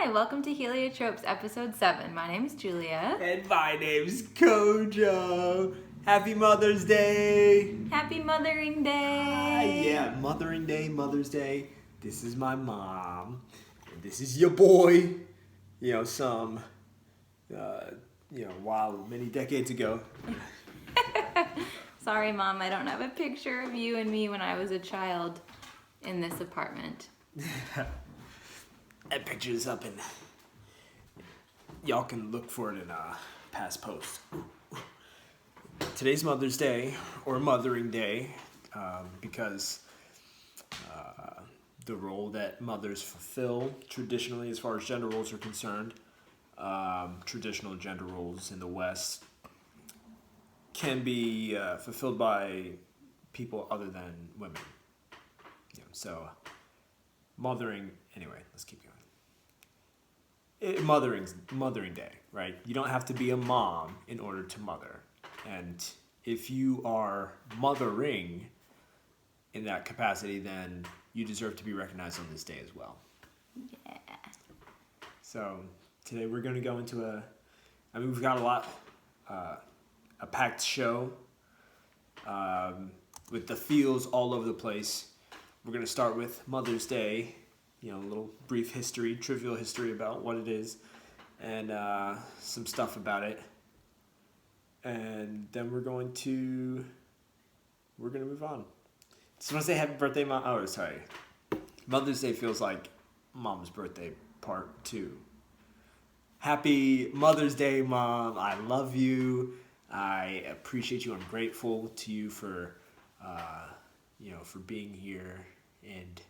Hi, welcome to Heliotropes Ep7. My name is Julia. And my name's Kwadjo. Happy Mother's Day! Happy Mothering Day! Yeah, Mothering Day, Mother's Day. This is my mom. And this is your boy. Wow, many decades ago. Sorry, Mom, I don't have a picture of you and me when I was a child in this apartment. That picture is up and y'all can look for it in past posts. Today's Mother's Day, or Mothering Day, because the role that mothers fulfill traditionally as far as gender roles are concerned, traditional gender roles in the West can be fulfilled by people other than women. Mothering, anyway, let's keep going. Mothering Day, right? You don't have to be a mom in order to mother. And if you are mothering in that capacity, then you deserve to be recognized on this day as well. Yeah. So today we're going to go into we've got a packed show with the feels all over the place. We're going to start with Mother's Day, a little brief history, trivial history about what it is, and some stuff about it. And then we're going to move on. Just want to say happy birthday, Mom. Oh, sorry. Mother's Day feels like Mom's birthday part 2. Happy Mother's Day, Mom. I love you. I appreciate you. I'm grateful to you for being here and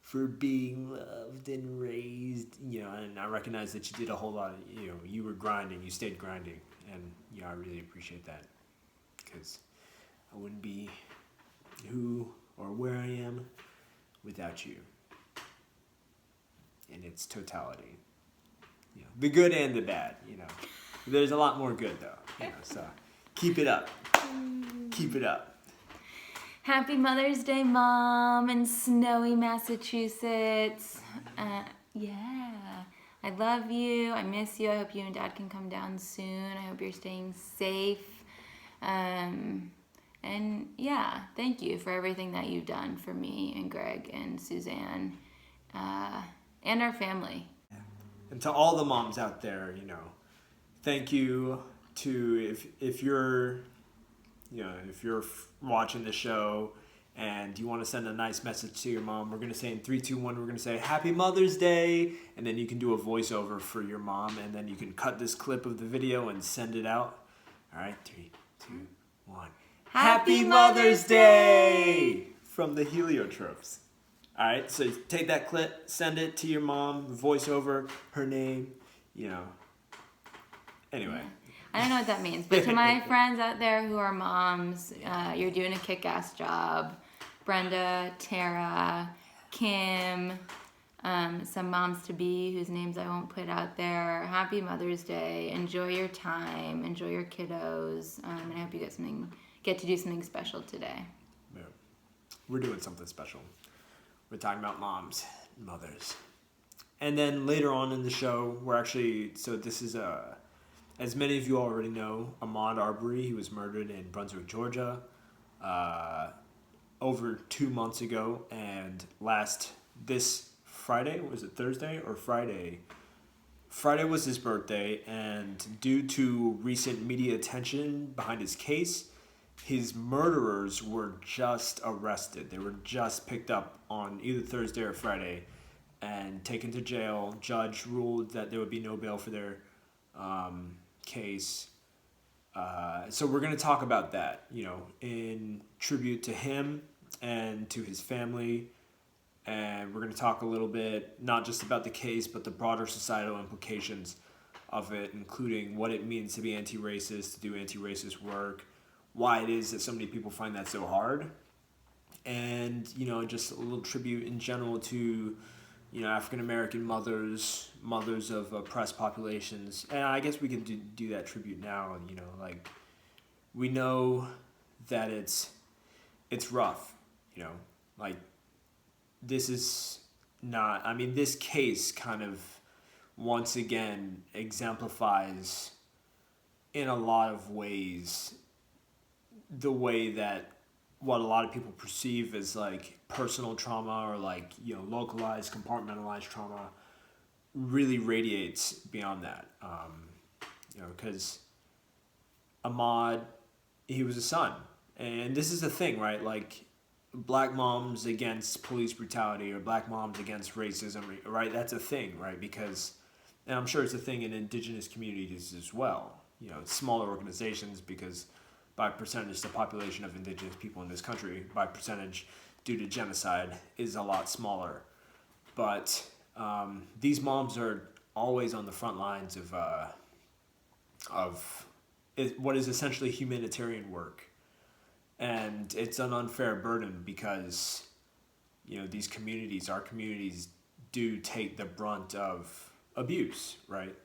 for being loved and raised, and I recognize that you did a whole lot of, you were grinding, you stayed grinding, and, I really appreciate that, because I wouldn't be who or where I am without you, in its totality, the good and the bad, there's a lot more good, though, so keep it up, keep it up. Happy Mother's Day, Mom, in snowy Massachusetts. Yeah. I love you. I miss you. I hope you and Dad can come down soon. I hope you're staying safe. And yeah, thank you for everything that you've done for me and Greg and Suzanne and our family. And to all the moms out there, thank you to if you're watching the show and you want to send a nice message to your mom, we're going to say in 3, 2, 1, we're going to say Happy Mother's Day, and then you can do a voiceover for your mom, and then you can cut this clip of the video and send it out. All right, 3, 2, 1. Happy Mother's Day from the Heliotropes. All right, so take that clip, send it to your mom, voiceover, her name, Anyway. I don't know what that means, but to my friends out there who are moms, you're doing a kick-ass job. Brenda, Tara, Kim, some moms-to-be whose names I won't put out there. Happy Mother's Day. Enjoy your time. Enjoy your kiddos. And I hope you get to do something special today. Yeah. We're doing something special. We're talking about moms, mothers. And then later on in the show, this is as many of you already know, Ahmaud Arbery, he was murdered in Brunswick, Georgia, over 2 months ago. And this Friday, was it Thursday or Friday? Friday was his birthday, and due to recent media attention behind his case, his murderers were just arrested. They were just picked up on either Thursday or Friday and taken to jail. Judge ruled that there would be no bail for their case. So we're going to talk about that, in tribute to him and to his family. And we're going to talk a little bit, not just about the case, but the broader societal implications of it, including what it means to be anti-racist, to do anti-racist work, why it is that so many people find that so hard, and, just a little tribute in general to African-American mothers of oppressed populations. And I guess we can do that tribute now, we know that it's rough, this is not, this case kind of once again exemplifies in a lot of ways the way that what a lot of people perceive as like personal trauma or like, you know, localized, compartmentalized trauma really radiates beyond that. You know, because Ahmaud, he was a son. And this is the thing, right? Like, black moms against police brutality or black moms against racism, right? That's a thing, right? Because, and I'm sure it's a thing in indigenous communities as well. You know, smaller organizations, because by percentage, the population of indigenous people in this country, by percentage, due to genocide, is a lot smaller. But these moms are always on the front lines of what is essentially humanitarian work. And it's an unfair burden because, you know, these communities, our communities, do take the brunt of abuse, right?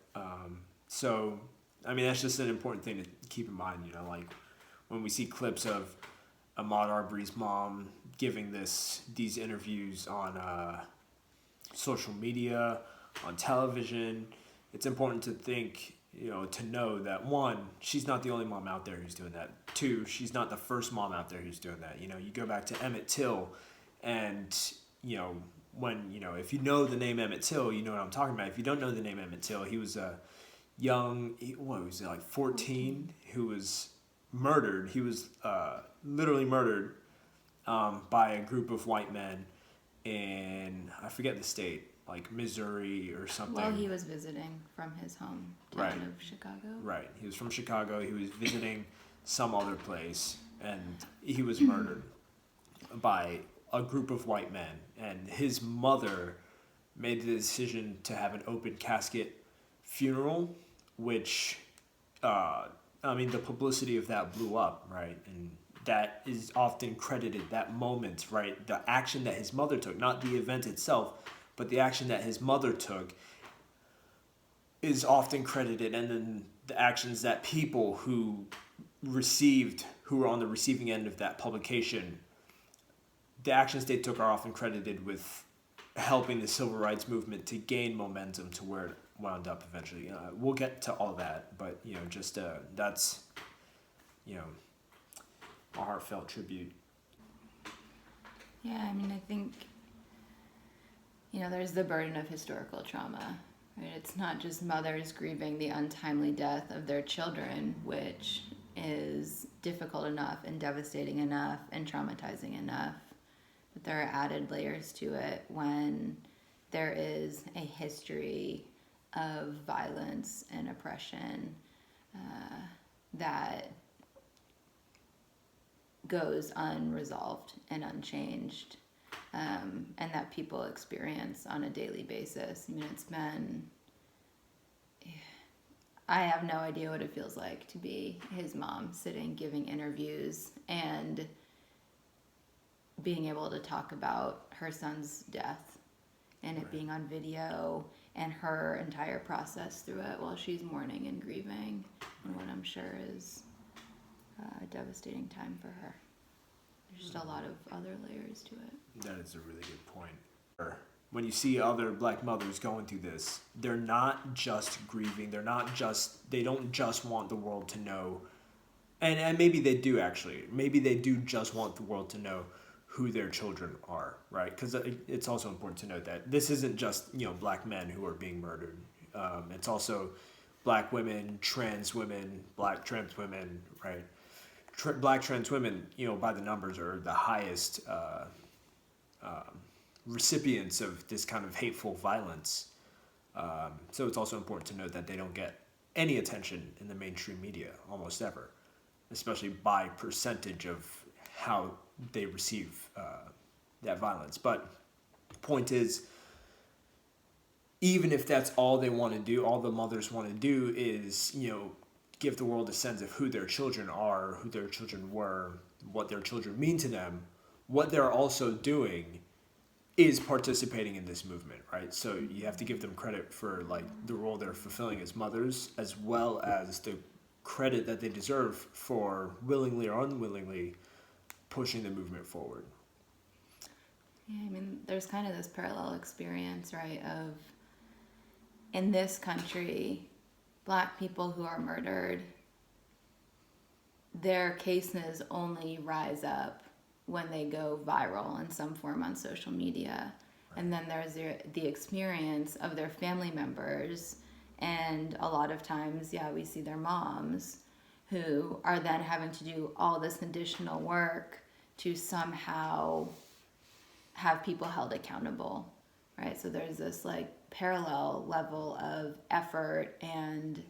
So, I mean, that's just an important thing to keep in mind, you know, like when we see clips of Ahmaud Arbery's mom giving these interviews on social media, on television, it's important to think, you know, to know that one, she's not the only mom out there who's doing that. Two, she's not the first mom out there who's doing that. You know, you go back to Emmett Till, and you know when you know if you know the name Emmett Till, you know what I'm talking about. If you don't know the name Emmett Till, he was a young, what was it, like 14, who was murdered. He was literally murdered by a group of white men in, I forget the state, like Missouri or something. Well, he was visiting from his hometown of Chicago. Right. He was from Chicago. He was visiting some other place, and he was murdered by a group of white men. And his mother made the decision to have an open casket funeral, which, I mean, the publicity of that blew up, right? And that is often credited, that moment, right? The action that his mother took, not the event itself, but the action that his mother took is often credited, and then the actions that people who were on the receiving end of that publication, the actions they took are often credited with helping the civil rights movement to gain momentum to where it wound up eventually. We'll get to all that, but, you know, just that's, you know, a heartfelt tribute. Yeah, I mean, I think, you know, there's the burden of historical trauma, right? It's not just mothers grieving the untimely death of their children, which is difficult enough and devastating enough and traumatizing enough, but there are added layers to it when there is a history of violence and oppression that goes unresolved and unchanged, and that people experience on a daily basis. I mean, I have no idea what it feels like to be his mom, sitting, giving interviews, and being able to talk about her son's death and it being on video and her entire process through it while she's mourning and grieving, and what I'm sure is a devastating time for her. There's just a lot of other layers to it. That is a really good point. When you see other black mothers going through this, they're not just grieving. They don't just want the world to know, and maybe they do actually. Maybe they do just want the world to know who their children are, right? Because it's also important to note that this isn't just, you know, black men who are being murdered. It's also black women, black trans women, right? Black trans women, you know, by the numbers, are the highest recipients of this kind of hateful violence. So it's also important to note that they don't get any attention in the mainstream media, almost ever, especially by percentage of how they receive that violence. But point is, even if that's all they want to do, all the mothers want to do is, you know, give the world a sense of who their children are, who their children were, what their children mean to them, what they're also doing is participating in this movement, right? So you have to give them credit for like the role they're fulfilling as mothers, as well as the credit that they deserve for willingly or unwillingly pushing the movement forward. Yeah, I mean, there's kind of this parallel experience, right, of in this country, Black people who are murdered, their cases only rise up when they go viral in some form on social media. And then there's the experience of their family members, and a lot of times, we see their moms who are then having to do all this additional work to somehow have people held accountable, right? So there's this like parallel level of effort and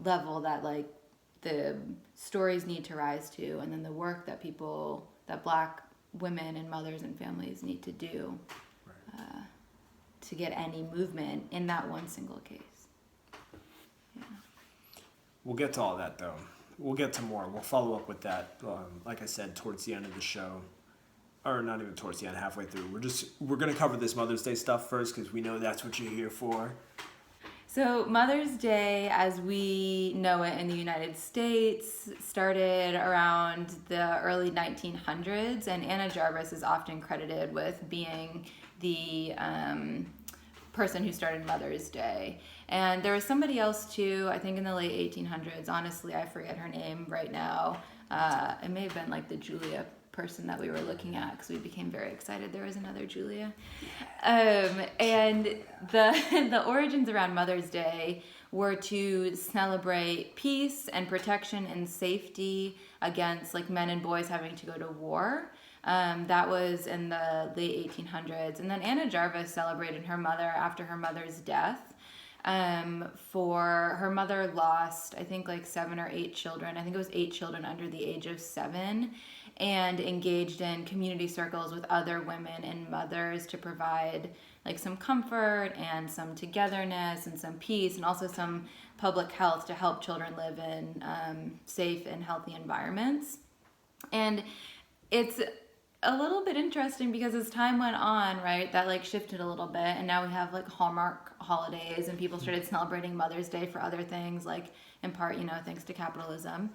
level that like the stories need to rise to, and then the work that Black women and mothers and families need to do to get any movement in that one single case. Yeah. We'll get to all that though. We'll get to more. We'll follow up with that, like I said, towards the end of the show. Or not even towards the end, halfway through. We're going to cover this Mother's Day stuff first because we know that's what you're here for. So Mother's Day, as we know it in the United States, started around the early 1900s, and Anna Jarvis is often credited with being the person who started Mother's Day. And there was somebody else too, I think in the late 1800s. Honestly, I forget her name right now. It may have been like the Julia person that we were looking at, because we became very excited there was another Julia. And the origins around Mother's Day were to celebrate peace and protection and safety against like men and boys having to go to war. That was in the late 1800s. And then Anna Jarvis celebrated her mother after her mother's death. For her mother lost, I think like 7 or 8 children. I think it was 8 children under the age of 7, and engaged in community circles with other women and mothers to provide like some comfort and some togetherness and some peace, and also some public health to help children live in safe and healthy environments. And it's a little bit interesting because as time went on, right, that like shifted a little bit, and now we have like Hallmark holidays, and people started celebrating Mother's Day for other things, like in part, thanks to capitalism.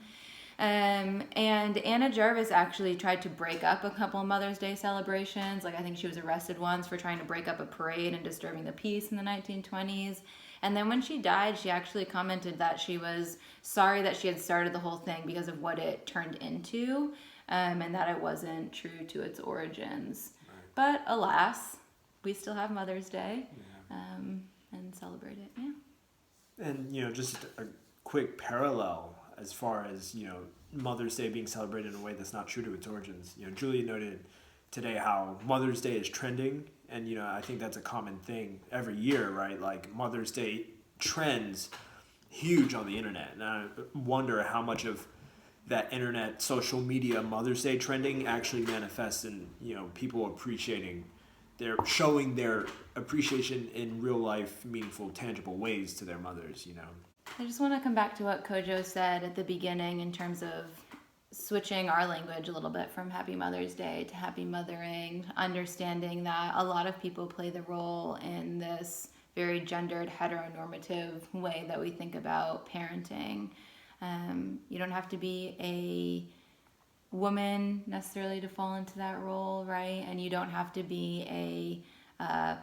And Anna Jarvis actually tried to break up a couple of Mother's Day celebrations. Like I think she was arrested once for trying to break up a parade and disturbing the peace in the 1920s. And then when she died, she actually commented that she was sorry that she had started the whole thing because of what it turned into. And that it wasn't true to its origins. Right. But alas, we still have Mother's Day, and celebrate it, And, just a quick parallel as far as, Mother's Day being celebrated in a way that's not true to its origins. Julia noted today how Mother's Day is trending, and, I think that's a common thing every year, right? Like Mother's Day trends huge on the internet, and I wonder how much of that internet, social media, Mother's Day trending actually manifests in, people showing their appreciation in real life, meaningful, tangible ways to their mothers, I just want to come back to what Kwadjo said at the beginning in terms of switching our language a little bit from Happy Mother's Day to Happy Mothering, understanding that a lot of people play the role in this very gendered, heteronormative way that we think about parenting. You don't have to be a woman necessarily to fall into that role, right? And you don't have to be a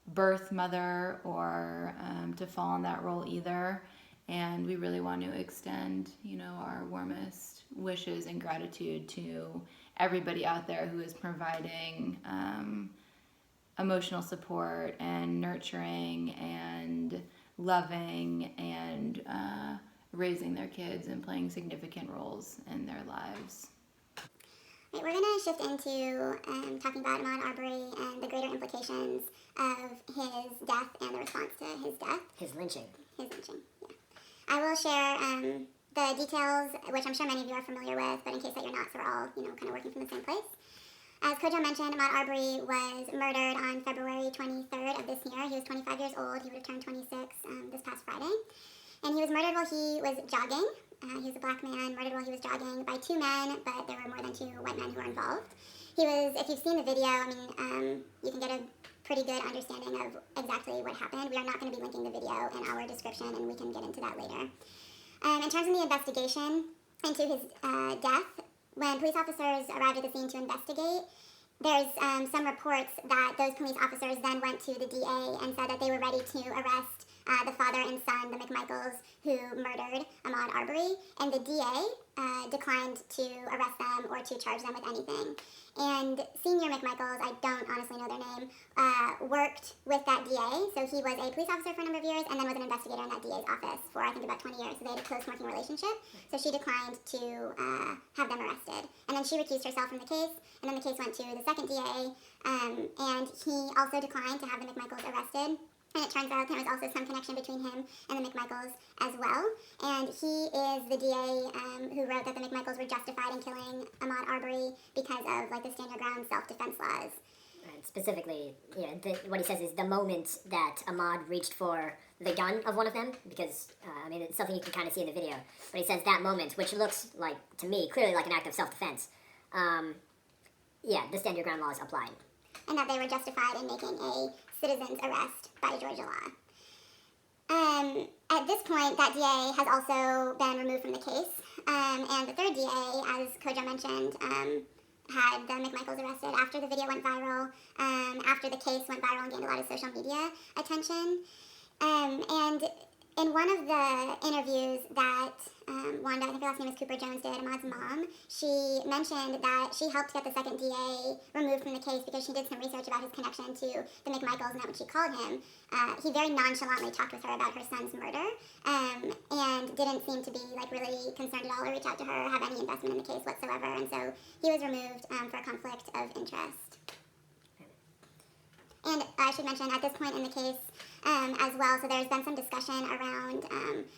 birth mother or to fall in that role either. And we really want to extend, our warmest wishes and gratitude to everybody out there who is providing emotional support and nurturing and loving and raising their kids and playing significant roles in their lives. Right, we're going to shift into talking about Ahmaud Arbery and the greater implications of his death and the response to his death. His lynching, yeah. I will share the details, which I'm sure many of you are familiar with, but in case that you're not, so we're all, kind of working from the same place. As Kwadjo mentioned, Ahmaud Arbery was murdered on February 23rd of this year. He was 25 years old. He would have turned 26 this past Friday. And he was murdered while he was jogging. He was a black man, murdered while he was jogging by 2 men, but there were more than 2 white men who were involved. He was, if you've seen the video, you can get a pretty good understanding of exactly what happened. We are not going to be linking the video in our description, and we can get into that later. In terms of the investigation into his death, when police officers arrived at the scene to investigate, there's some reports that those police officers then went to the DA and said that they were ready to arrest the father and son, the McMichaels, who murdered Ahmaud Arbery, and the DA declined to arrest them or to charge them with anything. And Senior McMichaels, I don't honestly know their name, worked with that DA. So he was a police officer for a number of years and then was an investigator in that DA's office for, I think, about 20 years. So they had a close working relationship. So she declined to have them arrested. And then she recused herself from the case, and then the case went to the second DA, and he also declined to have the McMichaels arrested. And it turns out there was also some connection between him and the McMichaels as well. And he is the DA who wrote that the McMichaels were justified in killing Ahmaud Arbery because of like the stand your ground self-defense laws. And specifically, what he says is the moment that Ahmaud reached for the gun of one of them, because, it's something you can kind of see in the video, but he says that moment, which looks like, to me, clearly like an act of self-defense, the stand your ground laws applied. And that they were justified in making a citizen's arrest by Georgia law. At this point, that DA has also been removed from the case, and the third DA, as Kwadjo mentioned, had the McMichaels arrested after the video went viral, after the case went viral and gained a lot of social media attention. And in one of the interviews that Wanda, I think her last name is Cooper Jones, did, Ahmaud's mom, she mentioned that she helped get the second DA removed from the case because she did some research about his connection to the McMichaels, and that's what she called him. He very nonchalantly talked with her about her son's murder, and didn't seem to be really concerned at all or reach out to her, have any investment in the case whatsoever, and so he was removed for a conflict of interest. And I should mention, at this point in the case as well, so there's been some discussion around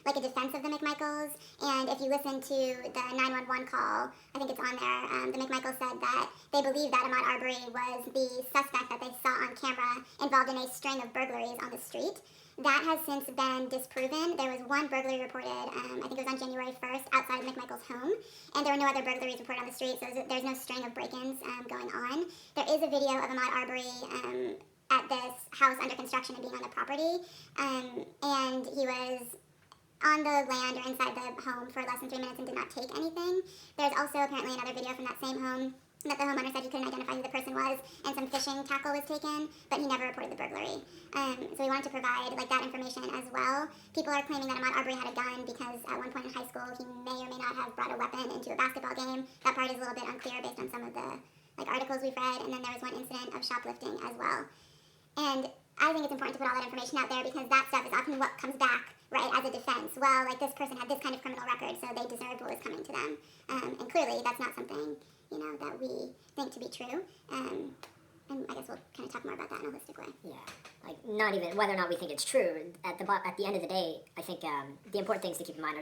a defense of the McMichaels, and if you listen to the 911 call, I think it's on there, the McMichaels said that they believe that Ahmaud Arbery was the suspect that they saw on camera involved in a string of burglaries on the street. That has since been disproven. There was one burglary reported, I think it was on January 1st, outside of McMichael's home, and there were no other burglaries reported on the street, so there's no string of break-ins going on. There is a video of Ahmaud Arbery at this house under construction and being on the property, and he was on the land or inside the home for less than 3 minutes and did not take anything. There's also apparently another video from that same home that the homeowner said he couldn't identify who the person was, and some fishing tackle was taken, but he never reported the burglary. So we wanted to provide that information as well. People are claiming that Ahmaud Arbery had a gun because at one point in high school he may or may not have brought a weapon into a basketball game. That part is a little bit unclear based on some of the articles we've read, and then there was one incident of shoplifting as well. And I think it's important to put all that information out there because that stuff is often what comes back, right, as a defense. Well, this person had this kind of criminal record, so they deserved what was coming to them. And clearly that's not something, that we think to be true. And I guess we'll kind of talk more about that in a holistic way. Yeah, not even whether or not we think it's true. At the end of the day, I think the important things to keep in mind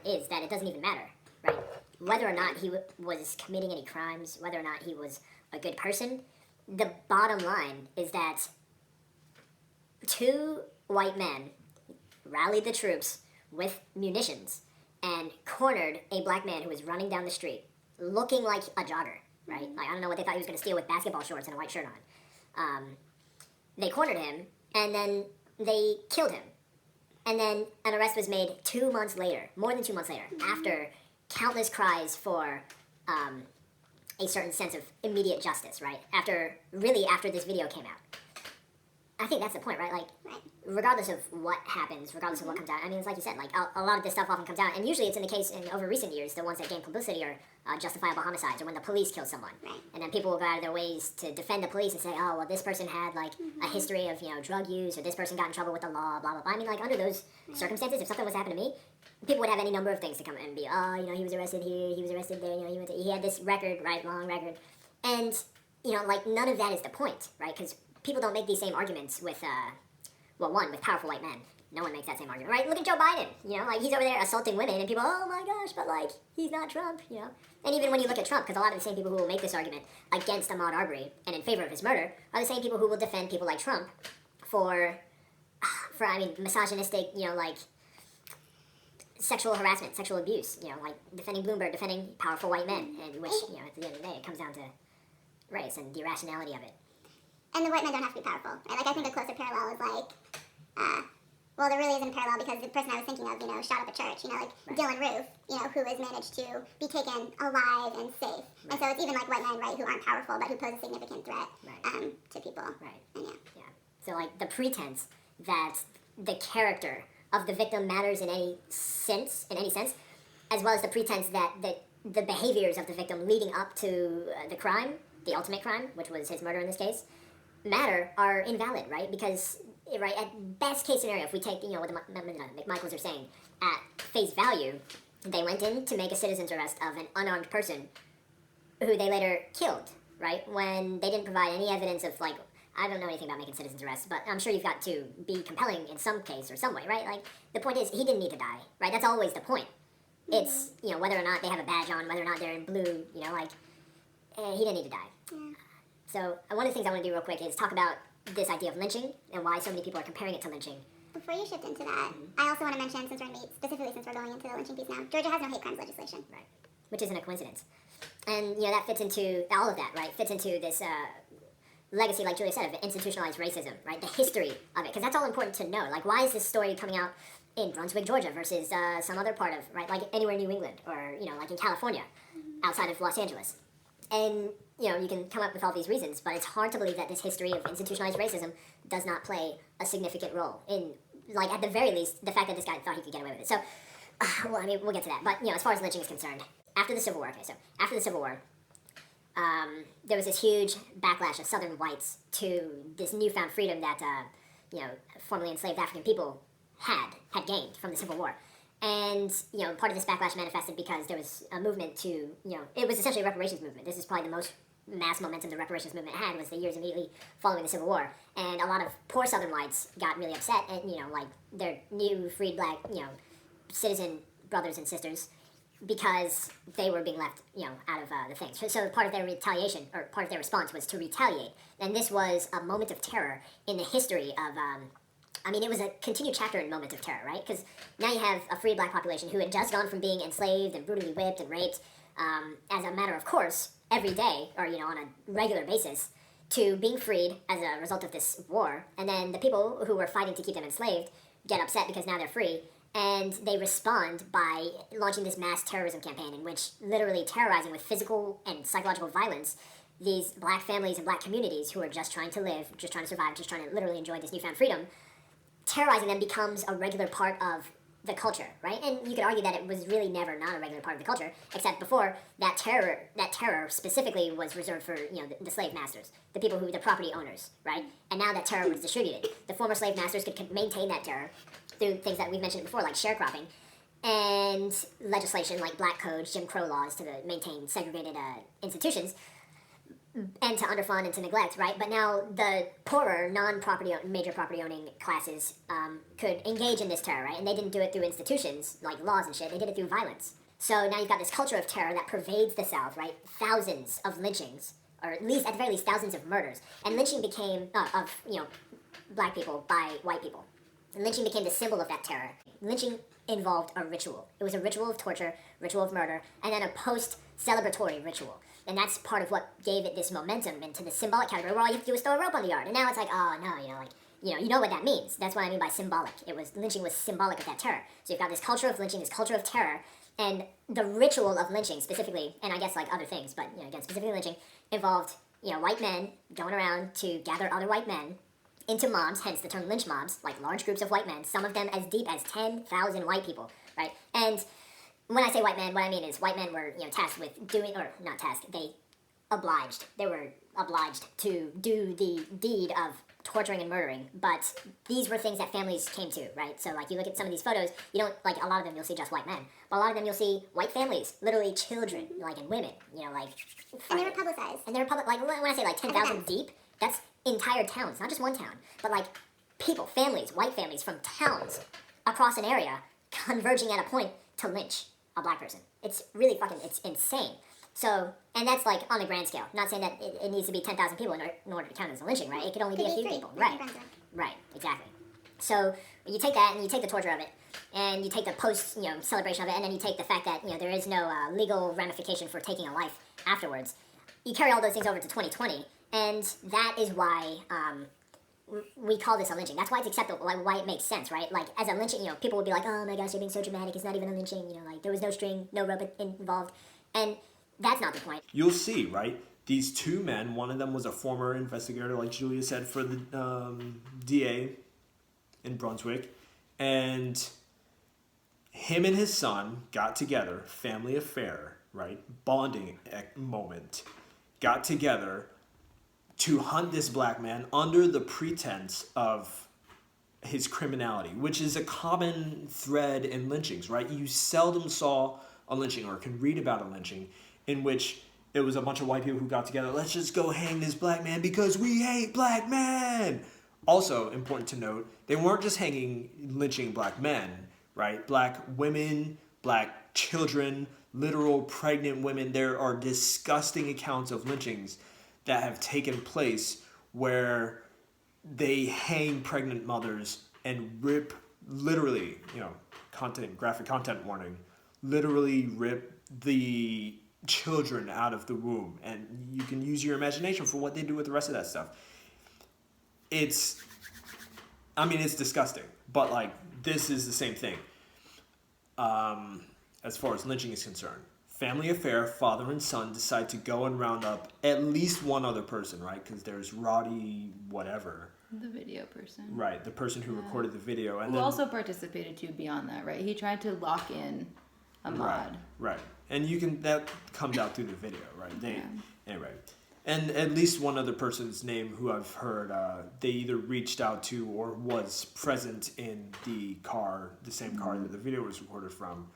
is that it doesn't even matter, right? Whether or not he was committing any crimes, whether or not he was a good person, the bottom line is that 2 white men rallied the troops with munitions and cornered a black man who was running down the street looking like a jogger, right? I don't know what they thought he was going to steal with basketball shorts and a white shirt on. They cornered him, and then they killed him. And then an arrest was made 2 months later, more than 2 months later, after countless cries for a certain sense of immediate justice, right? After this video came out. I think that's the point, right? Regardless of what happens, regardless of what comes out, it's like you said, a lot of this stuff often comes out, and usually it's in the case over recent years, the ones that gain publicity are justifiable homicides, or when the police kill someone. Right. And then people will go out of their ways to defend the police and say, oh, well, this person had, a history of, drug use, or this person got in trouble with the law, blah, blah, blah. Under those circumstances, if something was happening to me, people would have any number of things to come and be, he was arrested here, he was arrested there, he had this record, right, long record. And, none of that is the point, right? Because people don't make these same arguments with, with powerful white men. No one makes that same argument, right? Look at Joe Biden, he's over there assaulting women, and people, oh my gosh, but he's not Trump, And even when you look at Trump, because a lot of the same people who will make this argument against Ahmaud Arbery and in favor of his murder are the same people who will defend people like Trump for misogynistic, sexual harassment, sexual abuse, defending Bloomberg, defending powerful white men, and which, at the end of the day, it comes down to race and the irrationality of it. And the white men don't have to be powerful, right? I think a closer parallel is there really isn't a parallel because the person I was thinking of, shot up a church, right. Dylan Roof, who has managed to be taken alive and safe. Right. And so it's even white men, right, who aren't powerful but who pose a significant threat to people. Right. And yeah. So the pretense that the character of the victim matters in any sense, as well as the pretense that the behaviors of the victim leading up to the crime, the ultimate crime, which was his murder in this case, matter, are invalid, right? Because, right, at best case scenario, if we take, what the McMichaels are saying, at face value, they went in to make a citizen's arrest of an unarmed person who they later killed, right? When they didn't provide any evidence of, like, I don't know anything about making citizens arrests, but I'm sure you've got to be compelling in some case or some way, right? Like, the point is, he didn't need to die, right? That's always the point. It's, whether or not they have a badge on, whether or not they're in blue, he didn't need to die. Yeah. So, one of the things I want to do real quick is talk about this idea of lynching and why so many people are comparing it to lynching. Before you shift into that, I also want to mention, since we're going into the lynching piece now, Georgia has no hate crimes legislation. Right. Which isn't a coincidence. And, that fits into, all of that, right, fits into this legacy, like Julia said, of institutionalized racism, right, the history of it, because that's all important to know. Like, why is this story coming out in Brunswick, Georgia, versus some other part of, right, like anywhere in New England, or, like in California, outside of Los Angeles. And, you can come up with all these reasons, but it's hard to believe that this history of institutionalized racism does not play a significant role in, like, at the very least, the fact that this guy thought he could get away with it. So, we'll get to that. But, as far as lynching is concerned, after the Civil War, there was this huge backlash of Southern whites to this newfound freedom that, formerly enslaved African people had gained from the Civil War. And, part of this backlash manifested because there was a movement to, it was essentially a reparations movement. This is probably the most mass momentum the reparations movement had, was the years immediately following the Civil War. And a lot of poor Southern whites got really upset, and, like, their new freed black, citizen brothers and sisters, because they were being left, out of the things. So part of their retaliation, or part of their response, was to retaliate. And this was a moment of terror in the history of, it was a continued chapter in moment of terror, right? Because now you have a free black population who had just gone from being enslaved and brutally whipped and raped, as a matter of course, every day, or, on a regular basis, to being freed as a result of this war. And then the people who were fighting to keep them enslaved get upset because now they're free. And they respond by launching this mass terrorism campaign, in which, literally terrorizing with physical and psychological violence these black families and black communities who are just trying to live, just trying to survive, just trying to literally enjoy this newfound freedom. Terrorizing them becomes a regular part of the culture, right? And you could argue that it was really never not a regular part of the culture, except before that terror specifically was reserved for, the slave masters, the people the property owners, right? And now that terror was distributed. The former slave masters could maintain that terror through things that we've mentioned before, like sharecropping, and legislation like black codes, Jim Crow laws to maintain segregated institutions, and to underfund and to neglect, right? But now the poorer, major property owning classes could engage in this terror, right? And they didn't do it through institutions like laws and shit. They did it through violence. So now you've got this culture of terror that pervades the South, right? Thousands of lynchings, or at the very least, thousands of murders. And lynching became black people by white people. And lynching became the symbol of that terror. Lynching involved a ritual. It was a ritual of torture, ritual of murder, and then a post-celebratory ritual. And that's part of what gave it this momentum into the symbolic category, where all you have to do is throw a rope on the yard. And now it's like, oh no, you know what that means. That's what I mean by symbolic. Lynching was symbolic of that terror. So you've got this culture of lynching, this culture of terror, and the ritual of lynching specifically, and I guess like other things, but again, specifically lynching, involved white men going around to gather other white men into mobs, hence the term lynch mobs, like large groups of white men, some of them as deep as 10,000 white people, right? And when I say white men, what I mean is white men were, tasked with doing, or not tasked, they were obliged to do the deed of torturing and murdering, but these were things that families came to, right? So, like, you look at some of these photos, you don't, like, a lot of them you'll see just white men, but a lot of them you'll see white families, literally children, like, and women, like... And they were publicized. And they were like, when I say, like, 10,000 deep, that's entire towns, not just one town, but, like, people, families, white families from towns across an area converging at a point to lynch a black person. It's really it's insane. So, and that's like on a grand scale. Not saying that it needs to be 10,000 people in order to count as a lynching, right? It could only be a few people. Right. Right, exactly. So, you take that and you take the torture of it, and you take the post, celebration of it, and then you take the fact that, there is no legal ramification for taking a life afterwards. You carry all those things over to 2020, and that is why we call this a lynching. That's why it's acceptable, like why it makes sense, right? Like, as a lynching, people would be like, oh my gosh, you're being so dramatic, it's not even a lynching, like, there was no string, no rope involved, and that's not the point. You'll see, right? These two men, one of them was a former investigator, like Julia said, for the DA in Brunswick, and him and his son got together, family affair, right? Bonding moment, got together to hunt this black man under the pretense of his criminality, which is a common thread in lynchings, right? You seldom saw a lynching or can read about a lynching in which it was a bunch of white people who got together, let's just go hang this black man because we hate black men. Also, important to note, they weren't just lynching black men, right? Black women, black children, literal pregnant women. There are disgusting accounts of lynchings that have taken place where they hang pregnant mothers and rip, literally, graphic content warning, literally rip the children out of the womb. And you can use your imagination for what they do with the rest of that stuff. It's disgusting, but like, this is the same thing. As far as lynching is concerned, family affair, father and son decide to go and round up at least one other person, right? Because there's Roddy whatever. The video person. Right, the person who recorded the video. And who also participated too beyond that, right? He tried to lock in Ahmaud. Right. And that comes out through the video, right? Anyway. And at least one other person's name who I've heard, they either reached out to or was present in the same car that the video was recorded from.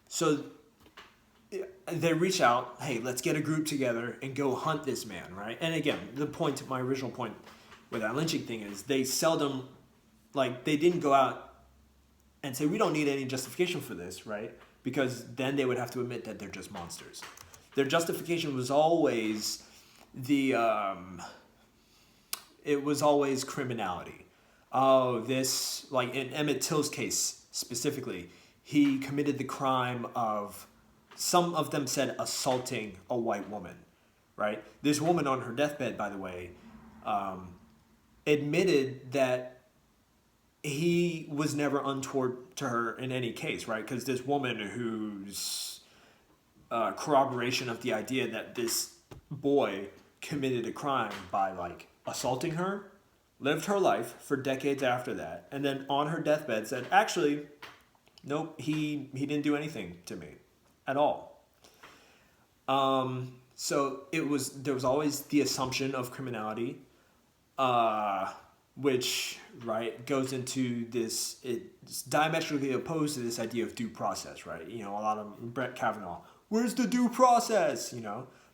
So they reach out, hey, let's get a group together and go hunt this man, right? And again, my original point with that lynching thing is they seldom, they didn't go out and say, we don't need any justification for this, right? Because then they would have to admit that they're just monsters. Their justification was always it was always criminality. Oh, this, in Emmett Till's case specifically, he committed the crime of, some of them said, assaulting a white woman, right? This woman on her deathbed, by the way, admitted that he was never untoward to her in any case, right? Because this woman whose corroboration of the idea that this boy committed a crime by assaulting her, lived her life for decades after that, and then on her deathbed said, actually, nope, he didn't do anything to me at all. So there was always the assumption of criminality, which, right, goes into this, it's diametrically opposed to this idea of due process, right? A lot of Brett Kavanaugh, where's the due process,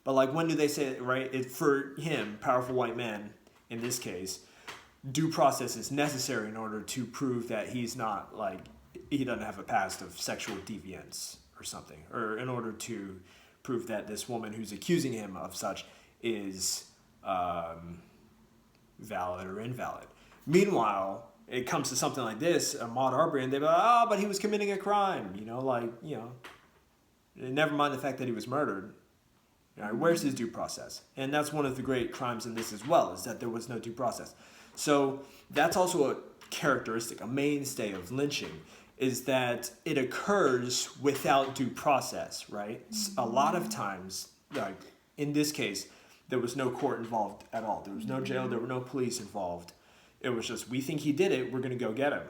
But when do they say it, right? For him, powerful white man, in this case, due process is necessary in order to prove that he's not, he doesn't have a past of sexual deviance or something. Or in order to prove that this woman who's accusing him of such is valid or invalid. Meanwhile, it comes to something like this, Ahmaud Arbery, and they're like, but he was committing a crime, never mind the fact that he was murdered. Where's his due process? And that's one of the great crimes in this as well, is that there was no due process. So that's also a characteristic, a mainstay of lynching, is that it occurs without due process, right? A lot of times, in this case, there was no court involved at all. There was no jail, there were no police involved. It was just, we think he did it, we're going to go get him.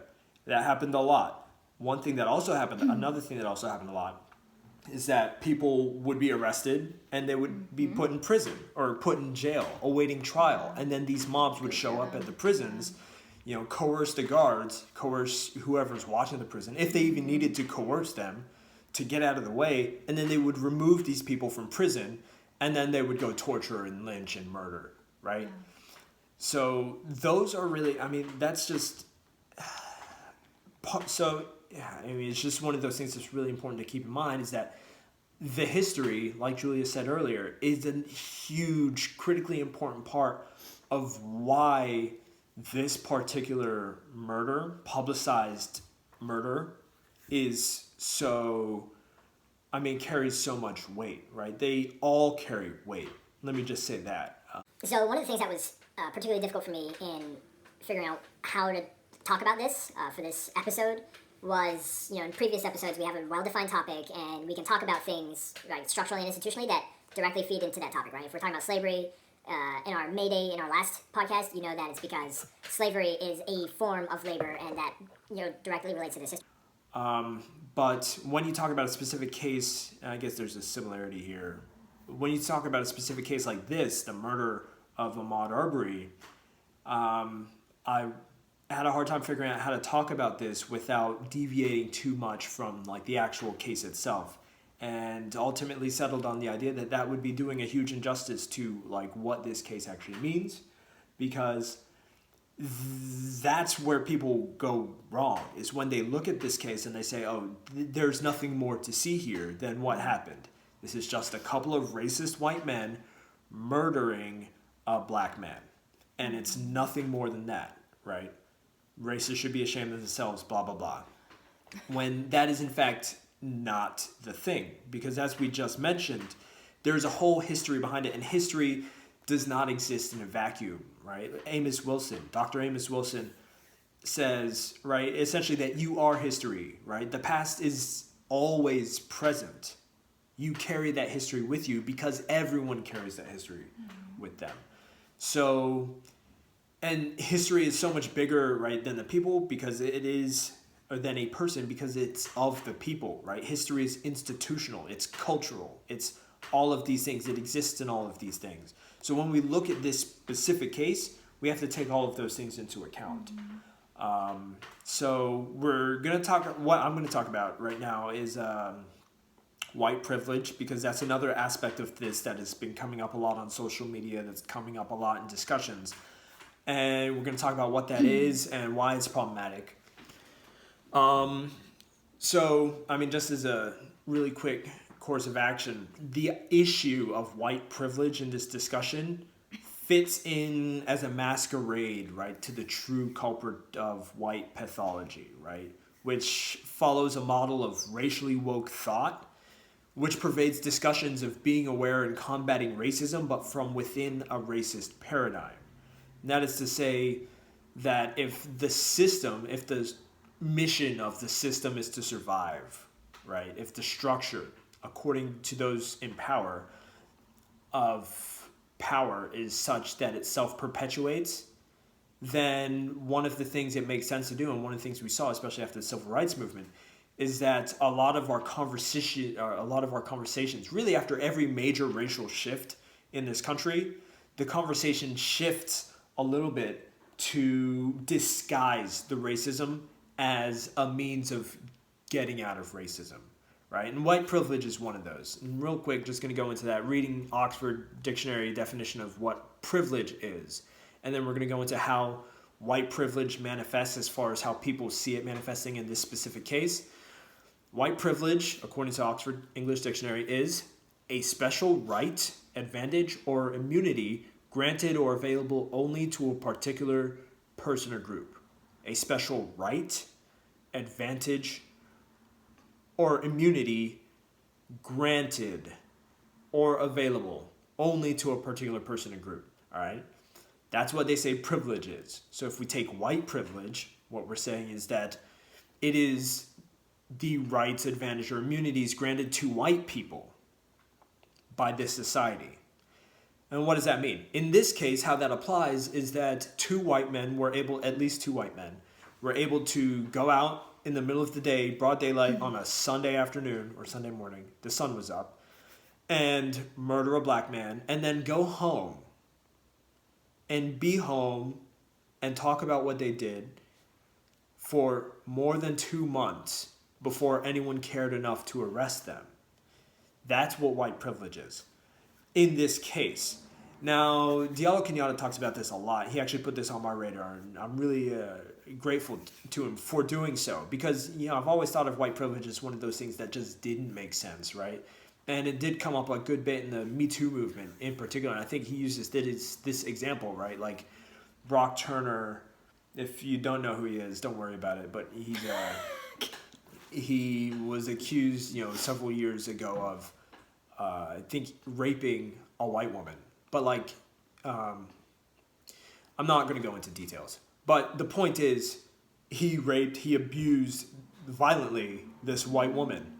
That happened a lot. Another thing that also happened a lot, is that people would be arrested and they would be put in prison or put in jail awaiting trial. And then these mobs would show up at the prisons, coerce the guards, coerce whoever's watching the prison, if they even needed to coerce them to get out of the way. And then they would remove these people from prison and then they would go torture and lynch and murder, right? Yeah. So those are really, that's just, it's just one of those things that's really important to keep in mind, is that the history, like Julia said earlier, is a huge, critically important part of why this particular murder, publicized murder, is so, carries so much weight, right? They all carry weight. Let me just say that. So one of the things that was particularly difficult for me in figuring out how to talk about this for this episode was, in previous episodes we have a well-defined topic and we can talk about things structurally and institutionally that directly feed into that topic, right? If we're talking about slavery, in our May Day, in our last podcast, you know that it's because slavery is a form of labor and that, directly relates to this history. But when you talk about a specific case, and I guess there's a similarity here. When you talk about a specific case like this, the murder of Ahmaud Arbery, I had a hard time figuring out how to talk about this without deviating too much from like the actual case itself, and ultimately settled on the idea that that would be doing a huge injustice to like what this case actually means, because that's where people go wrong, is when they look at this case and they say, oh, there's nothing more to see here than what happened. This is just a couple of racist white men murdering a black man, and it's nothing more than that, right? Racists should be ashamed of themselves, blah, blah, blah. When that is in fact not the thing, because as we just mentioned, there's a whole history behind it, and history does not exist in a vacuum, right? Dr. Amos Wilson says, right, essentially that you are history, right? The past is always present. You carry that history with you because everyone carries that history with them. So, and history is so much bigger, right, than the people, because it is, or than a person, because it's of the people, right? History is institutional, it's cultural, it's all of these things. It exists in all of these things. So when we look at this specific case, we have to take all of those things into account. So what I'm going to talk about right now is white privilege, because that's another aspect of this that has been coming up a lot on social media, that's coming up a lot in discussions. And we're going to talk about what that is and why it's problematic. So, I mean, just as a really quick course of action, the issue of white privilege in this discussion fits in as a masquerade, right, to the true culprit of white pathology, right, which follows a model of racially woke thought, which pervades discussions of being aware and combating racism, but from within a racist paradigm. And that is to say that if the mission of the system is to survive, right, if the structure, according to those in power, of power is such that it self-perpetuates, then one of the things it makes sense to do, and one of the things we saw, especially after the civil rights movement, is that a lot of our conversations, really after every major racial shift in this country, the conversation shifts a little bit to disguise the racism as a means of getting out of racism, right? And white privilege is one of those. And real quick, just going to go into that, reading Oxford Dictionary definition of what privilege is. And then we're going to go into how white privilege manifests as far as how people see it manifesting in this specific case. White privilege, according to Oxford English Dictionary, is a special right, advantage, or immunity granted or available only to a particular person or group. A special right, advantage, or immunity granted or available only to a particular person or group. All right? That's what they say privilege is. So if we take white privilege, what we're saying is that it is the rights, advantage, or immunities granted to white people by this society. And what does that mean? In this case, how that applies is that at least two white men were able to go out in the middle of the day, broad daylight, on a Sunday afternoon or Sunday morning, the sun was up, and murder a black man, and then go home and be home and talk about what they did for more than 2 months before anyone cared enough to arrest them. That's what white privilege is in this case. Now, Diallo Kenyatta talks about this a lot. He actually put this on my radar, and I'm really grateful to him for doing so, because I've always thought of white privilege as one of those things that just didn't make sense, right? And it did come up a good bit in the Me Too movement in particular, and I think he uses this example, right? Like Brock Turner, if you don't know who he is, don't worry about it, but he was accused, several years ago of, I think, raping a white woman. But I'm not going to go into details. But the point is, he abused violently this white woman.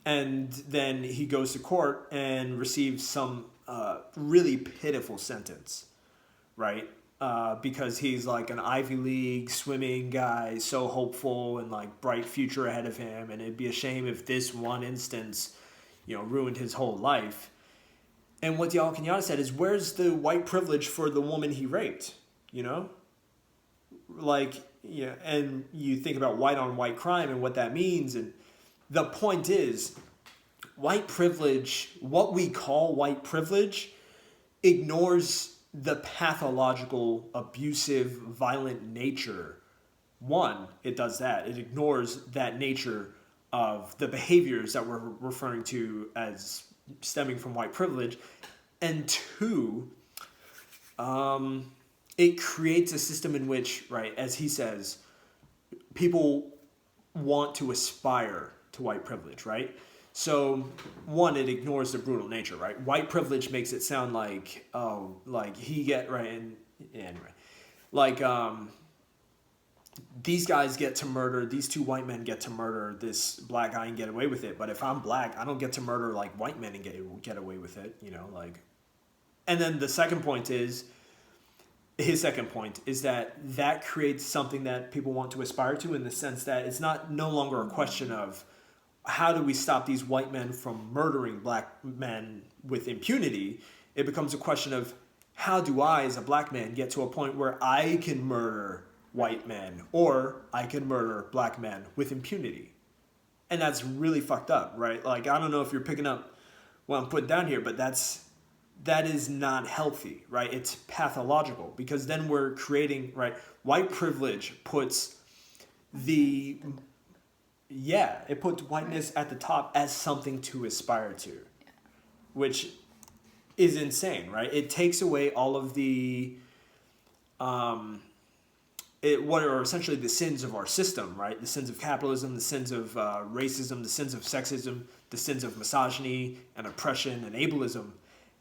And then he goes to court and receives some really pitiful sentence, right? Because he's like an Ivy League swimming guy, so hopeful and like bright future ahead of him, and it'd be a shame if this one instance, ruined his whole life. And what Diallo Kenyatta said is, where's the white privilege for the woman he raped? Like, and you think about white on white crime and what that means, and the point is, white privilege, what we call white privilege, ignores the pathological, abusive, violent nature. One, it does that. It ignores that nature of the behaviors that we're referring to as stemming from white privilege. And two, it creates a system in which, right, as he says, people want to aspire to white privilege, right? So, one, it ignores the brutal nature, right? White privilege makes it sound like, he right, and anyway. Like, these guys get to murder, these two white men get to murder this black guy and get away with it. But if I'm black, I don't get to murder, like, white men and get away with it, like. And then the second point is, his second point is that creates something that people want to aspire to, in the sense that it's no longer a question of, how do we stop these white men from murdering black men with impunity? It becomes a question of, how do I, as a black man, get to a point where I can murder white men, or I can murder black men with impunity? And that's really fucked up, right? Like, I don't know if you're picking up what I'm putting down here, but that is not healthy, right? It's pathological, because then we're creating, right? White privilege puts it puts whiteness at the top as something to aspire to, which is insane, right? It takes away all of the, what are essentially the sins of our system, right? The sins of capitalism, the sins of racism, the sins of sexism, the sins of misogyny and oppression and ableism,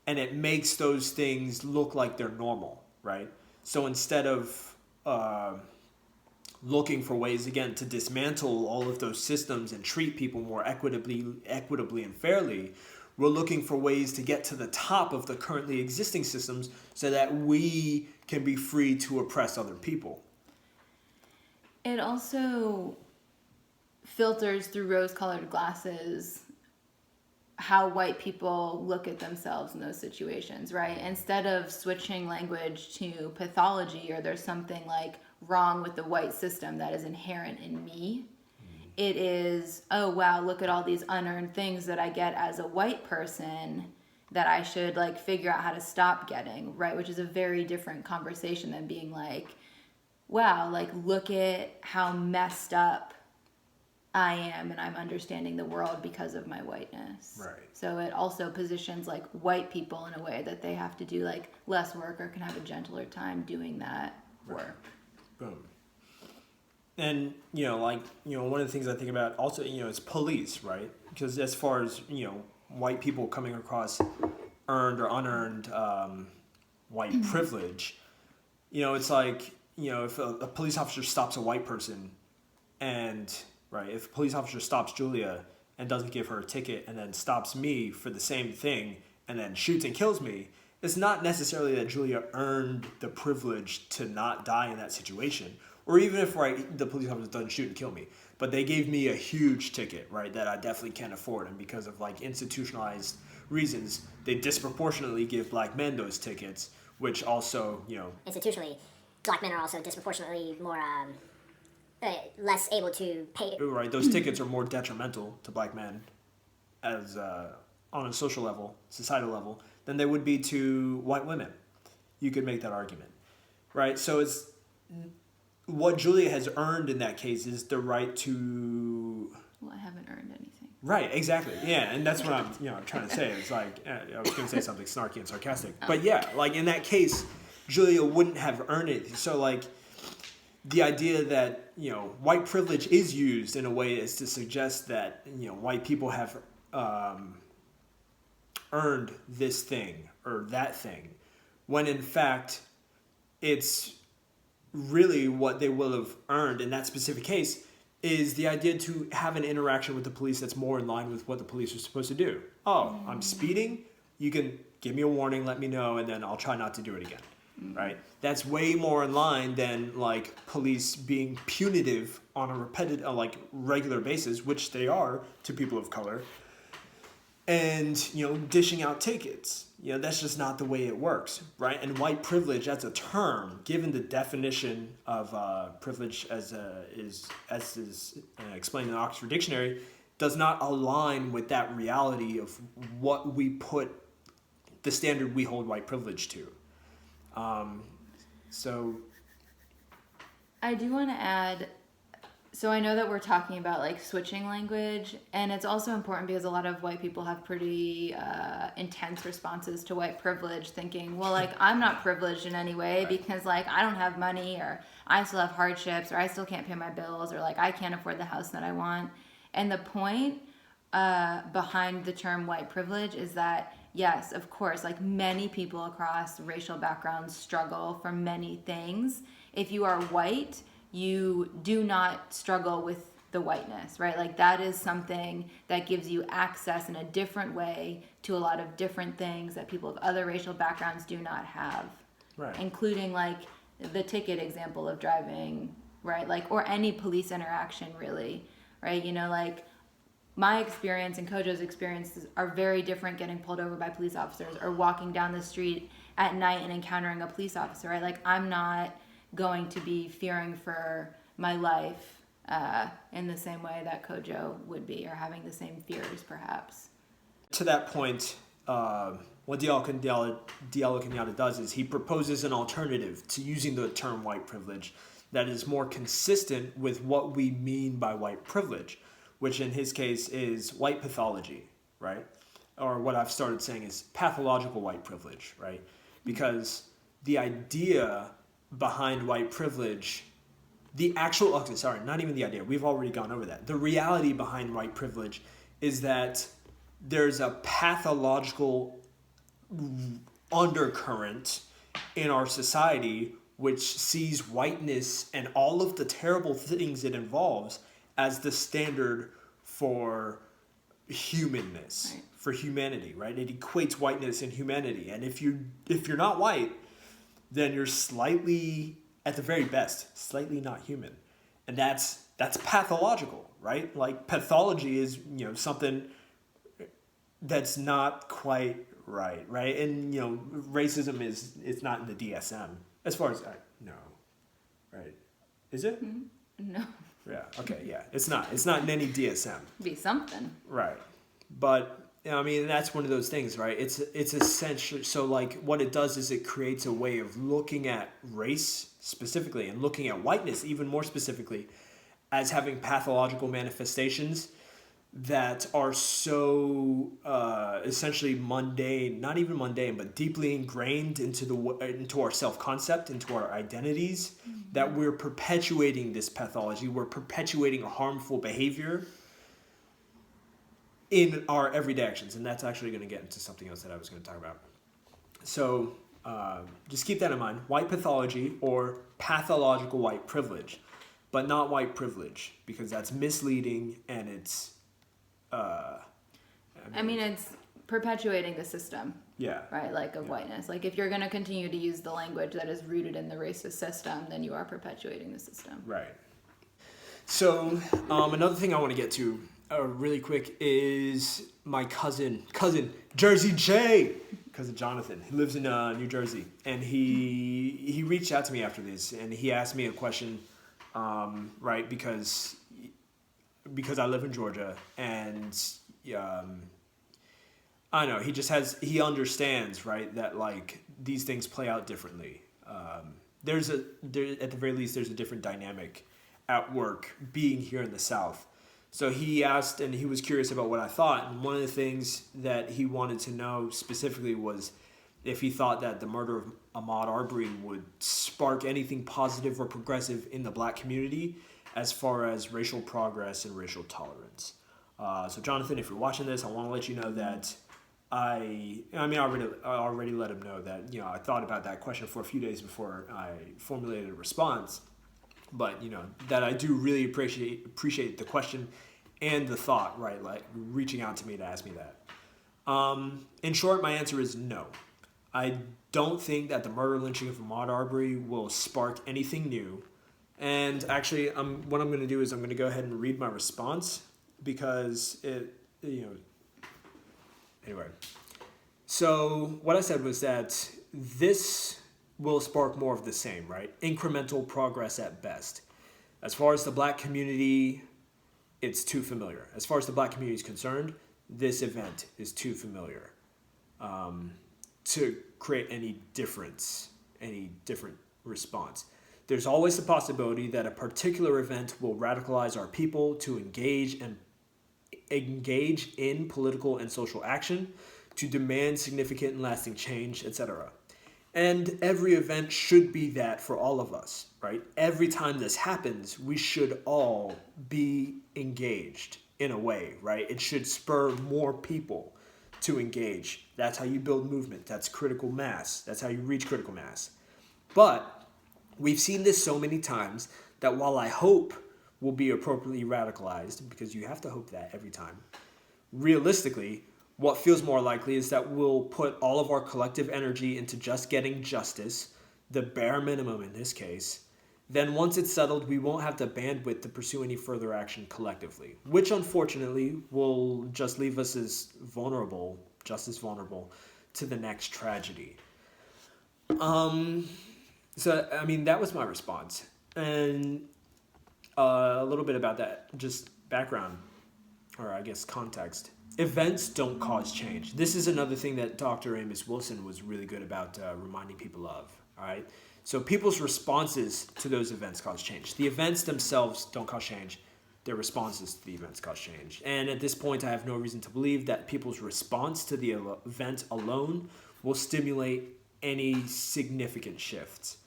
and it makes those things look like they're normal, right? So instead of looking for ways, again, to dismantle all of those systems and treat people more equitably and fairly, we're looking for ways to get to the top of the currently existing systems so that we can be free to oppress other people. It also filters through rose-colored glasses how white people look at themselves in those situations, right? Instead of switching language to pathology, or there's something like wrong with the white system that is inherent in me, it is, oh wow, look at all these unearned things that I get as a white person that I should like figure out how to stop getting, right? Which is a very different conversation than being like, wow, like look at how messed up I am, and I'm understanding the world because of my whiteness. Right. So it also positions like white people in a way that they have to do like less work, or can have a gentler time doing that work. Boom. And, one of the things I think about also, is police, right? Because as far as, white people coming across earned or unearned white privilege, it's like, if a police officer stops a white person and, right, if a police officer stops Julia and doesn't give her a ticket and then stops me for the same thing and then shoots and kills me, it's not necessarily that Julia earned the privilege to not die in that situation. Or even if, right, the police officer doesn't shoot and kill me, but they gave me a huge ticket, right, that I definitely can't afford. And because of, like, institutionalized reasons, they disproportionately give black men those tickets, which also, Institutionally, black men are also disproportionately more, less able to pay. Right, those tickets are more detrimental to black men as on a social level, societal level, than they would be to white women. You could make that argument, right? So it's what Julia has earned in that case is the right to. Well, I haven't earned anything. Right, exactly, yeah, and that's what I'm trying to say. It's like I was going to say something snarky and sarcastic, but yeah, like in that case, Julia wouldn't have earned it. So like. The idea that, white privilege is used in a way as to suggest that, white people have earned this thing or that thing, when in fact it's really what they will have earned in that specific case is the idea to have an interaction with the police that's more in line with what the police are supposed to do. Oh, I'm speeding? You can give me a warning, let me know, and then I'll try not to do it again. Right? That's way more in line than like police being punitive on a repetitive, like regular basis, which they are to people of color, and dishing out tickets. That's just not the way it works, right? And white privilege as a term, given the definition of privilege as is explained in the Oxford Dictionary, does not align with that reality of what we put the standard we hold white privilege to. So I do want to add, so I know that we're talking about like switching language, and it's also important because a lot of white people have pretty intense responses to white privilege, thinking, well, like I'm not privileged in any way because like I don't have money, or I still have hardships, or I still can't pay my bills, or like I can't afford the house that I want. And the point behind the term white privilege is that yes, of course, like many people across racial backgrounds struggle for many things. If you are white, you do not struggle with the whiteness, right? Like that is something that gives you access in a different way to a lot of different things that people of other racial backgrounds do not have. Right. Including like the ticket example of driving, right? Like, or any police interaction really, right? Like my experience and Kwadjo's experiences are very different getting pulled over by police officers or walking down the street at night and encountering a police officer, right? Like I'm not going to be fearing for my life in the same way that Kwadjo would be, or having the same fears perhaps. To that point, what Diallo Kenyatta does is he proposes an alternative to using the term white privilege that is more consistent with what we mean by white privilege, which in his case is white pathology, right? Or what I've started saying is pathological white privilege, right? Because the idea behind white privilege, not even the idea, we've already gone over that. The reality behind white privilege is that there's a pathological undercurrent in our society which sees whiteness and all of the terrible things it involves as the standard for humanness, right. For humanity, right? It equates whiteness and humanity. And if you're not white, then you're slightly, at the very best, slightly not human. And that's pathological, right? Like pathology is, something that's not quite right? And racism is not in the DSM as far as I know, right? Is it? No. Yeah. Okay. Yeah. It's not in any DSM. Be something. Right. But I mean, that's one of those things, right? It's essentially, so like what it does is it creates a way of looking at race specifically and looking at whiteness even more specifically as having pathological manifestations that are so essentially mundane, not even mundane, but deeply ingrained into our self-concept, into our identities, that we're perpetuating this pathology, we're perpetuating a harmful behavior in our everyday actions. And that's actually going to get into something else that I was going to talk about. So just keep that in mind. White pathology or pathological white privilege, but not white privilege, because that's misleading and it's I mean, it's perpetuating the system. Yeah. Right? Like of whiteness. Like if you're going to continue to use the language that is rooted in the racist system, then you are perpetuating the system. Right. So another thing I want to get to really quick is my cousin Jersey J, cousin Jonathan. He lives in New Jersey, and he reached out to me after this, and he asked me a question, right? Because I live in Georgia, and I don't know, he understands, right, that like these things play out differently. There at the very least there's a different dynamic at work being here in the South. So he asked, and he was curious about what I thought, and one of the things that he wanted to know specifically was if he thought that the murder of Ahmaud Arbery would spark anything positive or progressive in the black community as far as racial progress and racial tolerance. So Jonathan, if you're watching this, I want to let you know that I already let him know that, I thought about that question for a few days before I formulated a response, but, that I do really appreciate the question and the thought, right? Like reaching out to me to ask me that. In short, my answer is no. I don't think that the murder lynching of Ahmaud Arbery will spark anything new. And actually, what I'm going to do is I'm going to go ahead and read my response because anyway. So what I said was that this will spark more of the same, right? Incremental progress at best. As far as the black community, it's too familiar. As far as the black community is concerned, this event is too familiar to create any difference, any different response. There's always the possibility that a particular event will radicalize our people to engage in political and social action, to demand significant and lasting change, etc. And every event should be that for all of us, right? Every time this happens, we should all be engaged in a way, right? It should spur more people to engage. That's how you build movement. That's critical mass. That's how you reach critical mass. But we've seen this so many times that while I hope we'll be appropriately radicalized, because you have to hope that every time, realistically, what feels more likely is that we'll put all of our collective energy into just getting justice, the bare minimum in this case. Then once it's settled, we won't have the bandwidth to pursue any further action collectively, which unfortunately will just leave us as vulnerable, just as vulnerable, to the next tragedy. So, I mean, that was my response. And a little bit about that, just background, or I guess context. Events don't cause change. This is another thing that Dr. Amos Wilson was really good about reminding people of, all right? So people's responses to those events cause change. The events themselves don't cause change. Their responses to the events cause change. And at this point, I have no reason to believe that people's response to the event alone will stimulate any significant shifts.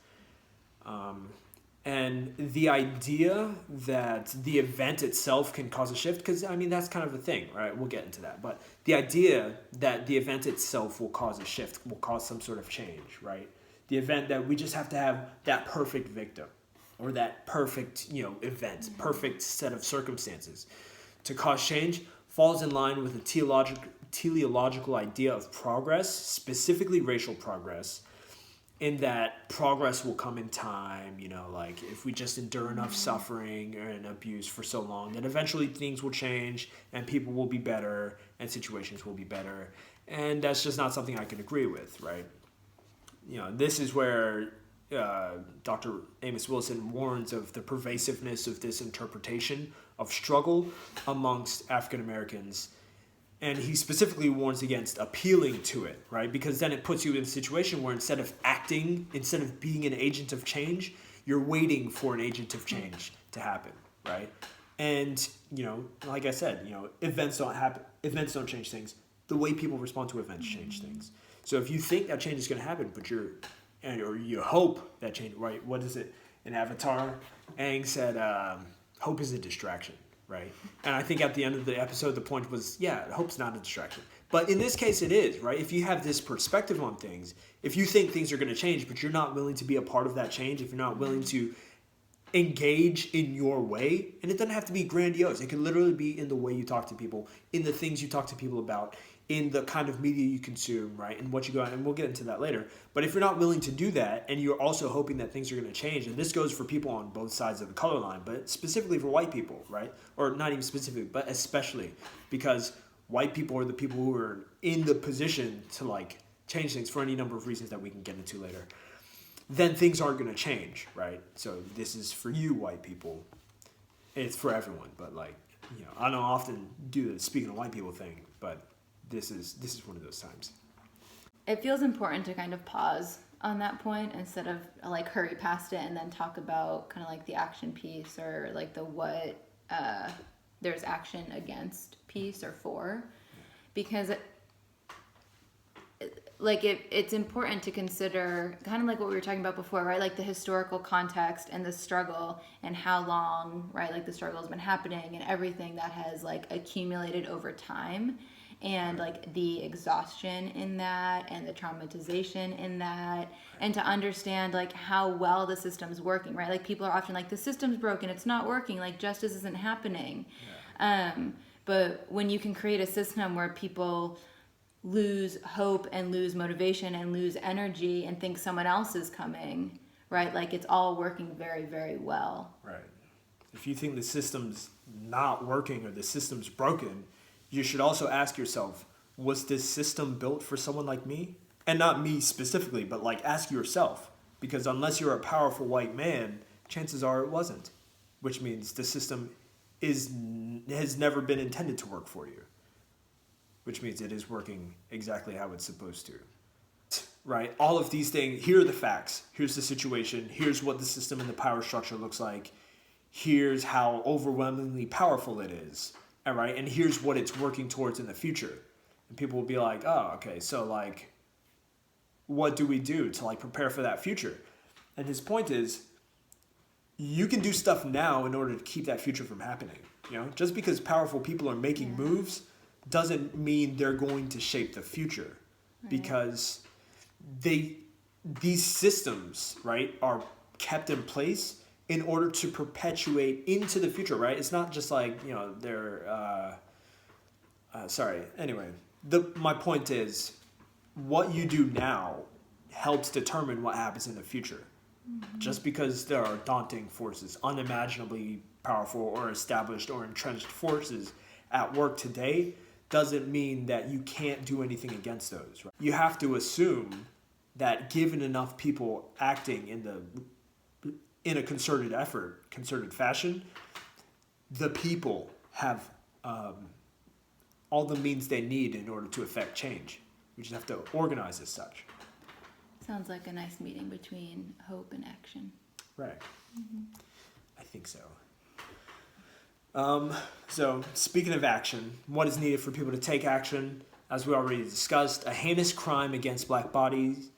And the idea that the event itself can cause a shift, because I mean, that's kind of a thing, right? We'll get into that. But the idea that the event itself will cause a shift, will cause some sort of change, right? The event that we just have to have that perfect victim or that perfect, event, perfect set of circumstances to cause change falls in line with a teleological idea of progress, specifically racial progress, in that progress will come in time, like if we just endure enough suffering and abuse for so long, then eventually things will change and people will be better and situations will be better. And that's just not something I can agree with, right? This is where Dr. Amos Wilson warns of the pervasiveness of this interpretation of struggle amongst African Americans. And he specifically warns against appealing to it, right? Because then it puts you in a situation where instead of being an agent of change, you're waiting for an agent of change to happen, right? And, like I said, events don't happen. Events don't change things. The way people respond to events change things. So if you think that change is going to happen, but you hope that change, right? What is it in Avatar? Aang said, hope is a distraction. Right? And I think at the end of the episode, the point was, hope's not a distraction. But in this case, it is, right? If you have this perspective on things, if you think things are going to change, but you're not willing to be a part of that change, if you're not willing to engage in your way, and it doesn't have to be grandiose. It can literally be in the way you talk to people, in the things you talk to people about, in the kind of media you consume, right? And what you go out, and we'll get into that later. But if you're not willing to do that, and you're also hoping that things are going to change, and this goes for people on both sides of the color line, but specifically for white people, right? Or not even specifically, but especially because white people are the people who are in the position to change things for any number of reasons that we can get into later. Then things aren't going to change, right? So this is for you, white people. It's for everyone, but I don't often do the speaking of white people thing, but this is one of those times. It feels important to kind of pause on that point instead of hurry past it and then talk about kind of the action piece or the what there's action against piece or for, because it's important to consider kind of what we were talking about before, right? The historical context and the struggle and how long, right? The struggle has been happening and everything that has accumulated over time. And the exhaustion in that and the traumatization in that, and to understand how well the system's working, right? People are often the system's broken, it's not working, justice isn't happening. But when you can create a system where people lose hope and lose motivation and lose energy and think someone else is coming, right? Like it's all working very, very well. Right. If you think the system's not working or the system's broken, you should also ask yourself, was this system built for someone like me? And not me specifically, but like ask yourself. Because unless you're a powerful white man, chances are it wasn't. Which means the system has never been intended to work for you. Which means it is working exactly how it's supposed to. Right? All of these things, here are the facts. Here's the situation. Here's what the system and the power structure looks like. Here's how overwhelmingly powerful it is. All right? And here's what it's working towards in the future. And people will be like, oh, okay, so like, what do we do to like prepare for that future? And his point is, you can do stuff now in order to keep that future from happening. You know, just because powerful people are making moves doesn't mean they're going to shape the future, because these systems, right, are kept in place in order to perpetuate into the future, right? It's not just like, you know, they're anyway, my point is, what you do now helps determine what happens in the future. Mm-hmm. Just because there are daunting forces, unimaginably powerful or established or entrenched forces at work today, doesn't mean that you can't do anything against those. Right? You have to assume that given enough people acting in a concerted effort, concerted fashion, the people have all the means they need in order to effect change. We just have to organize as such. Sounds like a nice meeting between hope and action. Right. Mm-hmm. I think so. So, speaking of action, what is needed for people to take action? As we already discussed, a heinous crime against black bodies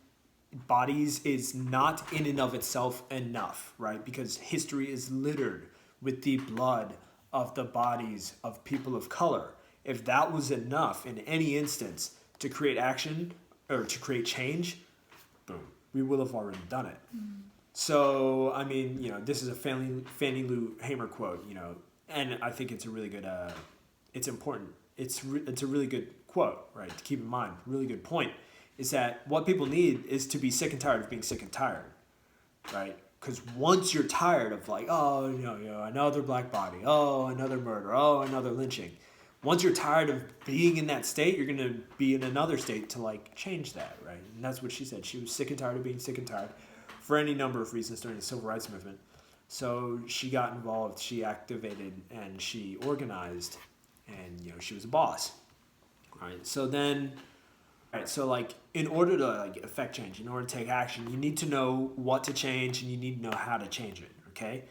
is not in and of itself enough, right? Because history is littered with the blood of the bodies of people of color. If that was enough in any instance to create action or to create change, boom, we will have already done it. Mm-hmm. So, I mean, you know, this is a Fannie Lou Hamer quote, you know, and I think it's a really good, it's important. It's a really good quote, right, to keep in mind. Really good point is that what people need is to be sick and tired of being sick and tired, right? Because once you're tired of like, oh, you know, another black body, oh, another murder, oh, another lynching. Once you're tired of being in that state, you're going to be in another state to like change that, right? And that's what she said. She was sick and tired of being sick and tired for any number of reasons during the Civil Rights Movement. So she got involved, she activated, and she organized, and, you know, she was a boss, right? So then, like, in order to, like, affect change, in order to take action, you need to know what to change, and you need to know how to change it, okay?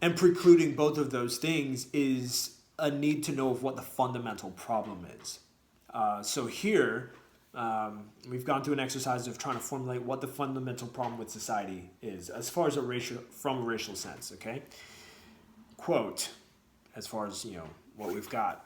And precluding both of those things is a need to know of what the fundamental problem is. So here, we've gone through an exercise of trying to formulate what the fundamental problem with society is, as far as from a racial sense, okay? Quote, as far as, you know, what we've got.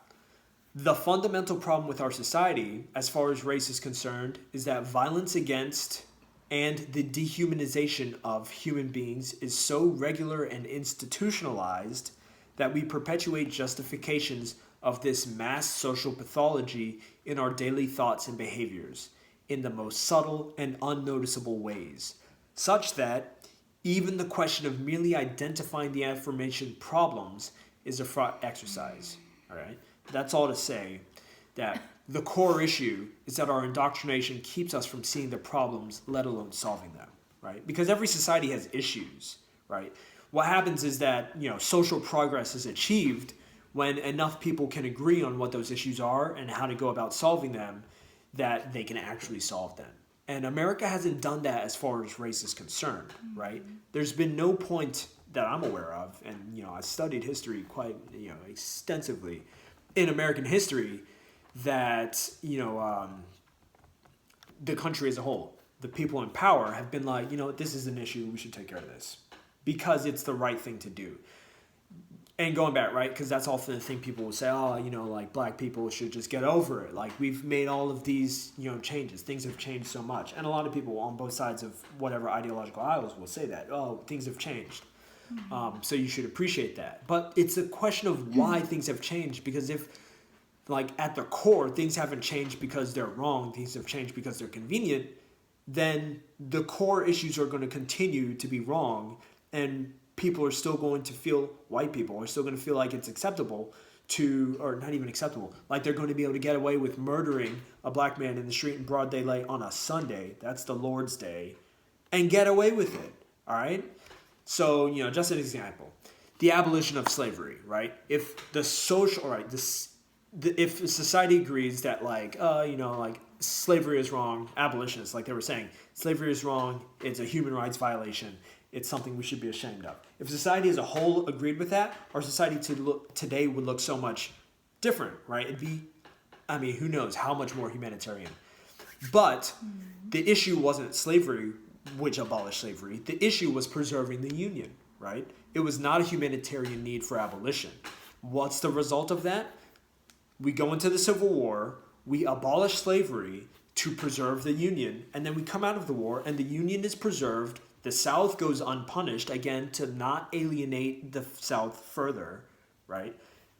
The fundamental problem with our society, as far as race is concerned, is that violence against and the dehumanization of human beings is so regular and institutionalized that we perpetuate justifications of this mass social pathology in our daily thoughts and behaviors in the most subtle and unnoticeable ways, such that even the question of merely identifying the aforementioned problems is a fraught exercise. All right? That's all to say that the core issue is that our indoctrination keeps us from seeing the problems, let alone solving them, right? Because every society has issues, right? What happens is that, you know, social progress is achieved when enough people can agree on what those issues are and how to go about solving them, that they can actually solve them. And America hasn't done that as far as race is concerned, right? There's been no point that I'm aware of, and, you know, I studied history quite, you know, extensively in American history, that, you know, the country as a whole, the people in power have been like, you know, this is an issue, we should take care of this, because it's the right thing to do. And going back, right, because that's often the thing people will say, oh, you know, like, black people should just get over it. Like, we've made all of these, you know, changes. Things have changed so much. And a lot of people on both sides of whatever ideological aisles will say that, oh, things have changed. So you should appreciate that. But it's a question of why things have changed, because if like at the core, things haven't changed because they're wrong, things have changed because they're convenient, then the core issues are going to continue to be wrong, and people are still going to feel, white people are still going to feel like it's acceptable to, or not even acceptable, like they're going to be able to get away with murdering a black man in the street in broad daylight on a Sunday, that's the Lord's Day, and get away with it, all right? So, just an example. The abolition of slavery, right? If the social, right, if society agrees that like slavery is wrong, abolitionists, like they were saying, slavery is wrong, it's a human rights violation, it's something we should be ashamed of. If society as a whole agreed with that, our society today would look so much different, right? It'd be, who knows how much more humanitarian. But the issue wasn't slavery, which abolished slavery. The issue was preserving the Union, right? It was not a humanitarian need for abolition. What's the result of that? We go into the Civil War, we abolish slavery to preserve the Union, and then we come out of the war and the Union is preserved. The South goes unpunished, again, to not alienate the South further, right?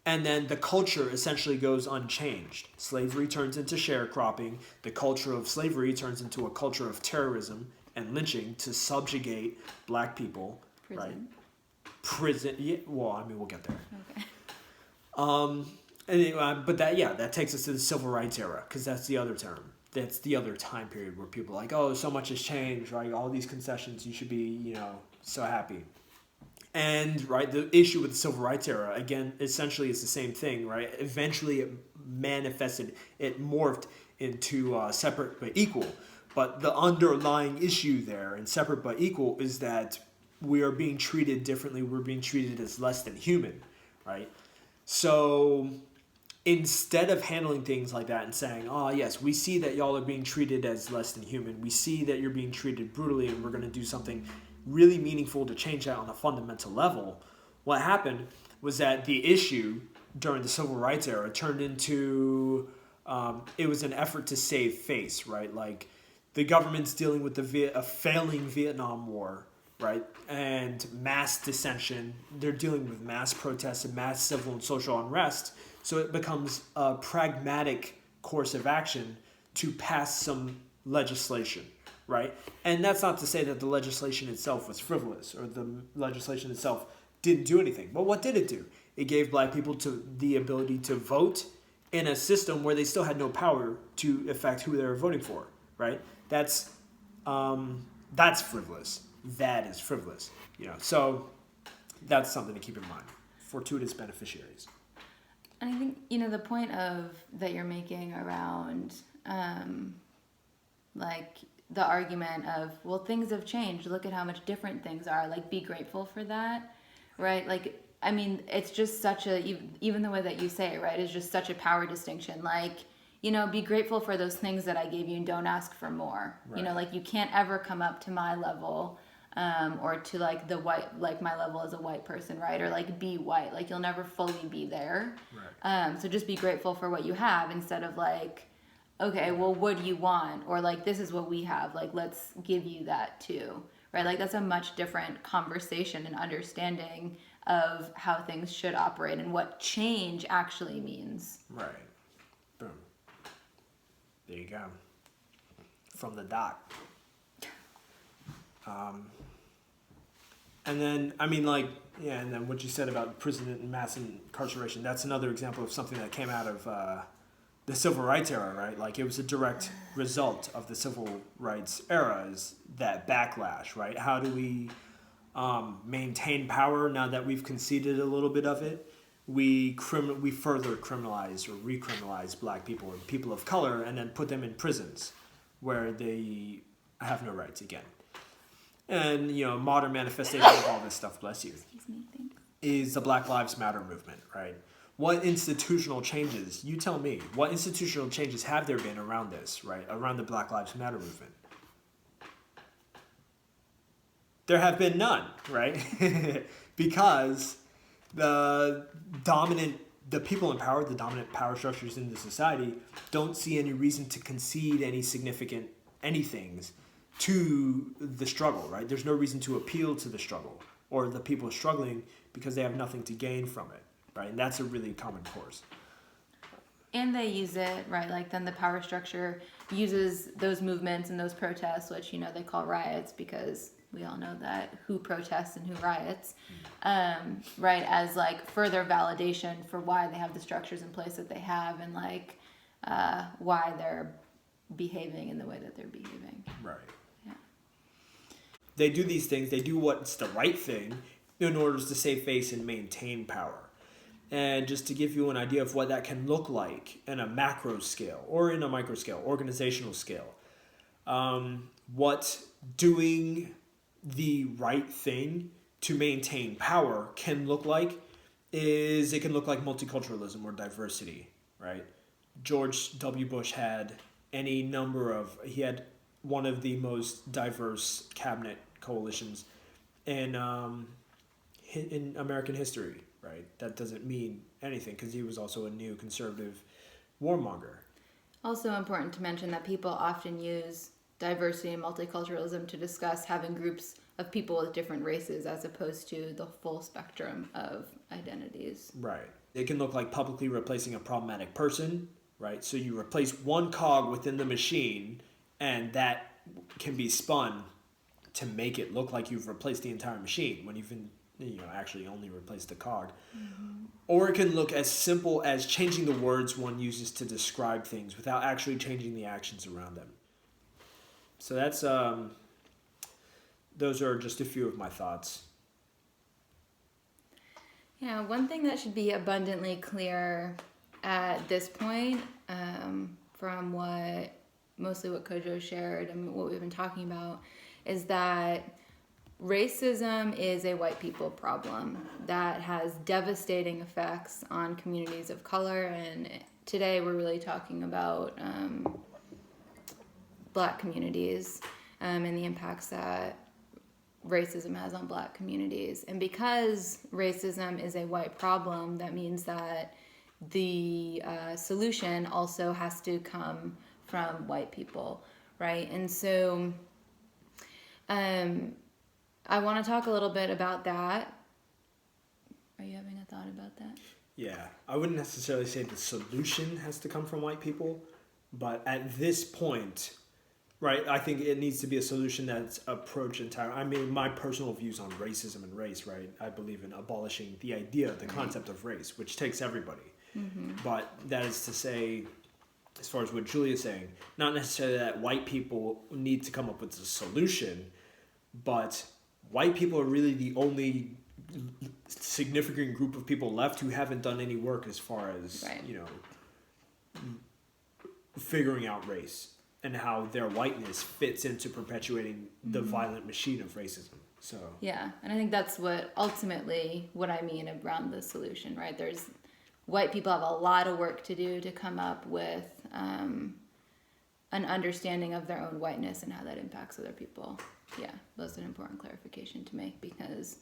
And then the culture essentially goes unchanged. Slavery turns into sharecropping. The culture of slavery turns into a culture of terrorism and lynching to subjugate black people, right? Prison. Yeah, well, we'll get there. Okay. But that takes us to the Civil Rights era, because that's the other term. That's the other time period where people are like, oh, so much has changed, right? All these concessions, you should be, so happy. And, right, the issue with the Civil Rights era, again, essentially it's the same thing, right? Eventually it manifested, it morphed into separate but equal. But the underlying issue there in separate but equal is that we are being treated differently. We're being treated as less than human, right? So instead of handling things like that and saying, oh, yes, we see that y'all are being treated as less than human. We see that you're being treated brutally, and we're going to do something really meaningful to change that on a fundamental level. What happened was that the issue during the Civil Rights era turned into, it was an effort to save face, right? Like the government's dealing with a failing Vietnam War, right? And mass dissension. They're dealing with mass protests and mass civil and social unrest. So it becomes a pragmatic course of action to pass some legislation, right? And that's not to say that the legislation itself was frivolous or the legislation itself didn't do anything. But what did it do? It gave black people the ability to vote in a system where they still had no power to affect who they were voting for, right? That's frivolous. That is frivolous, So that's something to keep in mind. Fortuitous beneficiaries. And I think, the point that you're making around, like the argument of, well, things have changed. Look at how much different things are. Like, be grateful for that, right? Like, it's just such even the way that you say it, right, is just such a power distinction. Like, be grateful for those things that I gave you and don't ask for more. Right. Like you can't ever come up to my level. Or to like the white, like my level as a white person, right? Or like be white, like you'll never fully be there. Right. So just be grateful for what you have instead of like, okay, well, what do you want? Or like, this is what we have, like, let's give you that too, right? Like that's a much different conversation and understanding of how things should operate and what change actually means. Right. Boom. There you go. From the dot. And then, and then what you said about prison and mass incarceration, that's another example of something that came out of the Civil Rights era, right? Like, it was a direct result of the Civil Rights era, is that backlash, right? How do we maintain power now that we've conceded a little bit of it? We further criminalize or recriminalize black people or people of color and then put them in prisons where they have no rights again. And, modern manifestation of all this stuff, bless you, is the Black Lives Matter movement, right? What institutional changes, you tell me, what institutional changes have there been around this, right? Around the Black Lives Matter movement? There have been none, right? Because the people in power, the dominant power structures in the society, don't see any reason to concede any significant anythings to the struggle, right? There's no reason to appeal to the struggle or the people struggling because they have nothing to gain from it, right? And that's a really common course. And they use it, right? Like then the power structure uses those movements and those protests, which, they call riots because we all know that who protests and who riots, right? As like further validation for why they have the structures in place that they have and like why they're behaving in the way that they're behaving. Right. Yeah. They do these things, they do what's the right thing in order to save face and maintain power. And just to give you an idea of what that can look like in a macro scale or in a micro scale, organizational scale, what doing the right thing to maintain power can look like is it can look like multiculturalism or diversity, right? George W. Bush had he had one of the most diverse cabinet coalitions in American history, right? That doesn't mean anything because he was also a new conservative warmonger. Also important to mention that people often use diversity and multiculturalism to discuss having groups of people with different races as opposed to the full spectrum of identities. Right. It can look like publicly replacing a problematic person, right? So you replace one cog within the machine and that can be spun to make it look like you've replaced the entire machine when you've actually only replaced the cog. Mm-hmm. Or it can look as simple as changing the words one uses to describe things without actually changing the actions around them. So that's those are just a few of my thoughts. Yeah, one thing that should be abundantly clear at this point, from mostly what Kwadjo shared and what we've been talking about, is that racism is a white people problem that has devastating effects on communities of color, and today we're really talking about Black communities and the impacts that racism has on Black communities. And because racism is a white problem, that means that the solution also has to come from white people, right? And so I want to talk a little bit about that. Are you having a thought about that? Yeah, I wouldn't necessarily say the solution has to come from white people, but at this point, right, I think it needs to be a solution that's approached entirely. I mean, my personal views on racism and race, right? I believe in abolishing the idea, the concept of race, which takes everybody. Mm-hmm. But that is to say, as far as what Julia's saying, not necessarily that white people need to come up with a solution, but white people are really the only significant group of people left who haven't done any work as far as, figuring out race and how their whiteness fits into perpetuating the violent machine of racism. So yeah, and I think that's what I mean around the solution, right? White people have a lot of work to do to come up with an understanding of their own whiteness and how that impacts other people. Yeah, that's an important clarification to make, because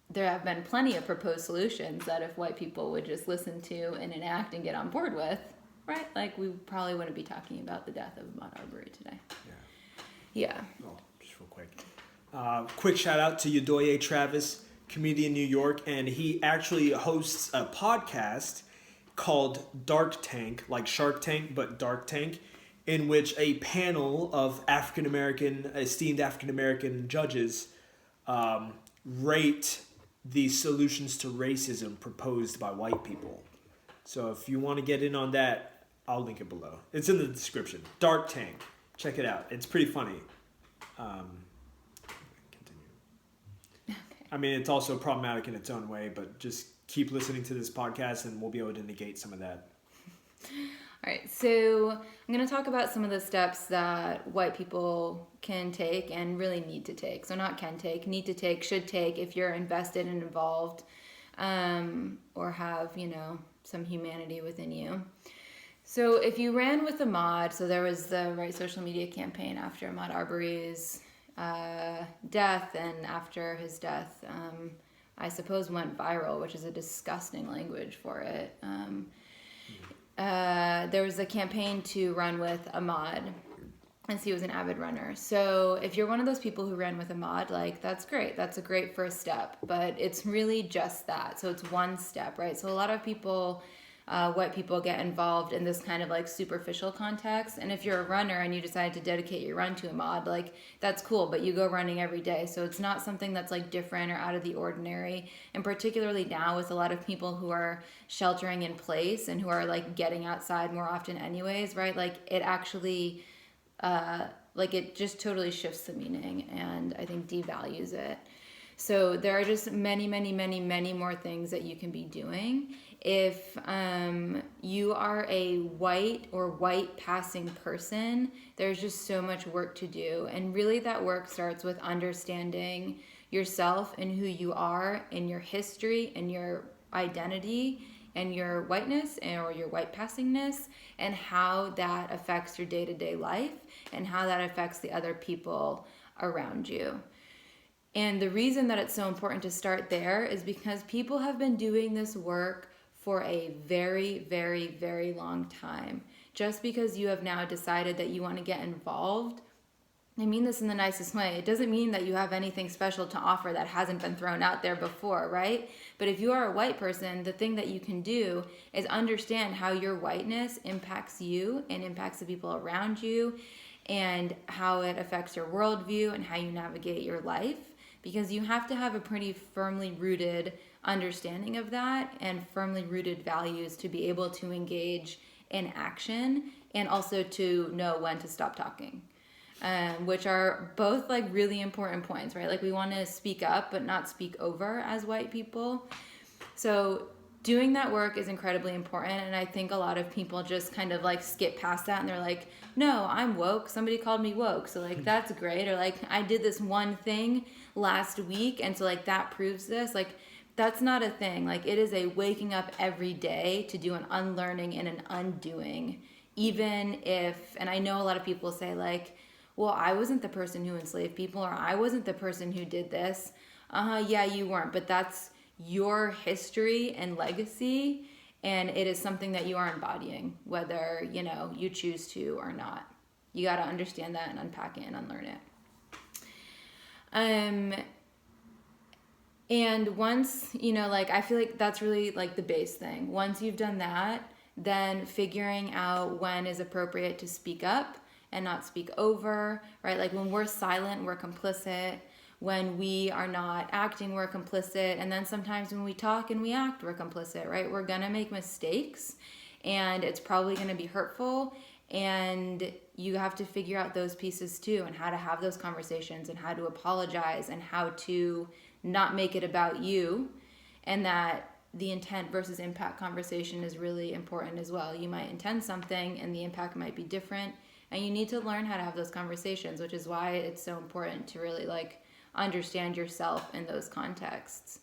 there have been plenty of proposed solutions that if white people would just listen to and enact and get on board with, right? Like we probably wouldn't be talking about the death of Ahmaud Arbery today. Yeah. Oh, just real quick. Quick shout out to Yodoye Travis, comedian in New York, and he actually hosts a podcast called Dark Tank, like Shark Tank, but Dark Tank, in which a panel of esteemed African-American judges rate the solutions to racism proposed by white people. So if you want to get in on that, I'll link it below. It's in the description. Dark Tank. Check it out. It's pretty funny. Continue. Okay. I mean, it's also problematic in its own way, but just keep listening to this podcast and we'll be able to negate some of that. All right, so I'm going to talk about some of the steps that white people can take and really need to take. So not can take, need to take, should take if you're invested and involved, or have, some humanity within you. So if you ran with Ahmaud, so there was the Right social media campaign after Ahmaud Arbery's death, and after his death, I suppose went viral, which is a disgusting language for it. There was a campaign to run with Ahmaud, and he was an avid runner. So if you're one of those people who ran with Ahmaud, like, that's great. That's a great first step, but it's really just that. So it's one step, right? So a lot of people white people get involved in this kind of like superficial context. And if you're a runner and you decide to dedicate your run to Ahmaud, like that's cool, but you go running every day. So it's not something that's like different or out of the ordinary. And particularly now with a lot of people who are sheltering in place and who are like getting outside more often anyways, right? Like it actually, like it just totally shifts the meaning and I think devalues it. So there are just many, many, many, many more things that you can be doing. If you are a white or white passing person, there's just so much work to do. And really that work starts with understanding yourself and who you are and your history and your identity and your whiteness or your white passingness and how that affects your day-to-day life and how that affects the other people around you. And the reason that it's so important to start there is because people have been doing this work for a very, very, very long time. Just because you have now decided that you want to get involved, I mean this in the nicest way, it doesn't mean that you have anything special to offer that hasn't been thrown out there before, right? But if you are a white person, the thing that you can do is understand how your whiteness impacts you and impacts the people around you and how it affects your worldview and how you navigate your life. Because you have to have a pretty firmly rooted understanding of that and firmly rooted values to be able to engage in action and also to know when to stop talking, which are both like really important points, right? Like we want to speak up but not speak over as white people. So doing that work is incredibly important, and I think a lot of people just kind of like skip past that and they're like, no, I'm woke, somebody called me woke, so like that's great, or like I did this one thing last week and so like that proves this. Like that's not a thing. Like it is a waking up every day to do an unlearning and an undoing, even if, and I know a lot of people say like, well, I wasn't the person who enslaved people, or I wasn't the person who did this. Yeah, you weren't, but that's your history and legacy, and it is something that you are embodying, whether, you know, you choose to or not. You got to understand that and unpack it and unlearn it. And once, you know, like, I feel like that's really like the base thing. Once you've done that, then figuring out when is appropriate to speak up and not speak over, right? Like when we're silent, we're complicit. When we are not acting, we're complicit. And then sometimes when we talk and we act, we're complicit, right? We're gonna make mistakes and it's probably gonna be hurtful. And you have to figure out those pieces too, and how to have those conversations and how to apologize and how to not make it about you. And that the intent versus impact conversation is really important as well. You might intend something and the impact might be different. And you need to learn how to have those conversations, which is why it's so important to really like understand yourself in those contexts.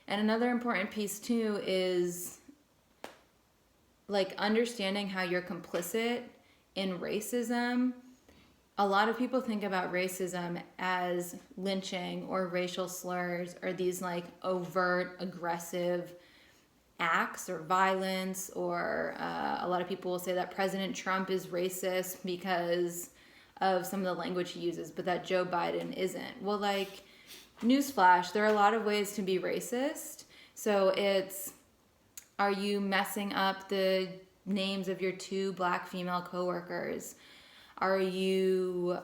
And another important piece too is like understanding how you're complicit in racism. A lot of people think about racism as lynching or racial slurs or these like overt aggressive acts or violence, or a lot of people will say that President Trump is racist because of some of the language he uses, but that Joe Biden isn't. Well, like, newsflash, there are a lot of ways to be racist. So it's, are you messing up the names of your 2 black female coworkers? Are you,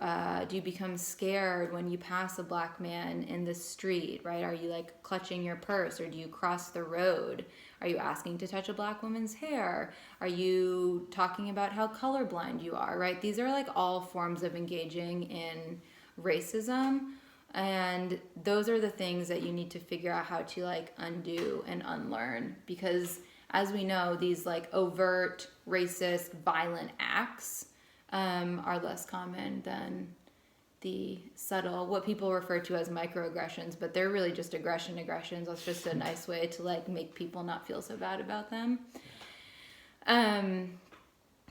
do you become scared when you pass a black man in the street, right? Are you like clutching your purse, or do you cross the road? Are you asking to touch a black woman's hair? Are you talking about how colorblind you are, right? These are like all forms of engaging in racism. And those are the things that you need to figure out how to like undo and unlearn, because as we know, these like overt, racist, violent acts are less common than the subtle, what people refer to as microaggressions, but they're really just aggressions. That's just a nice way to like make people not feel so bad about them.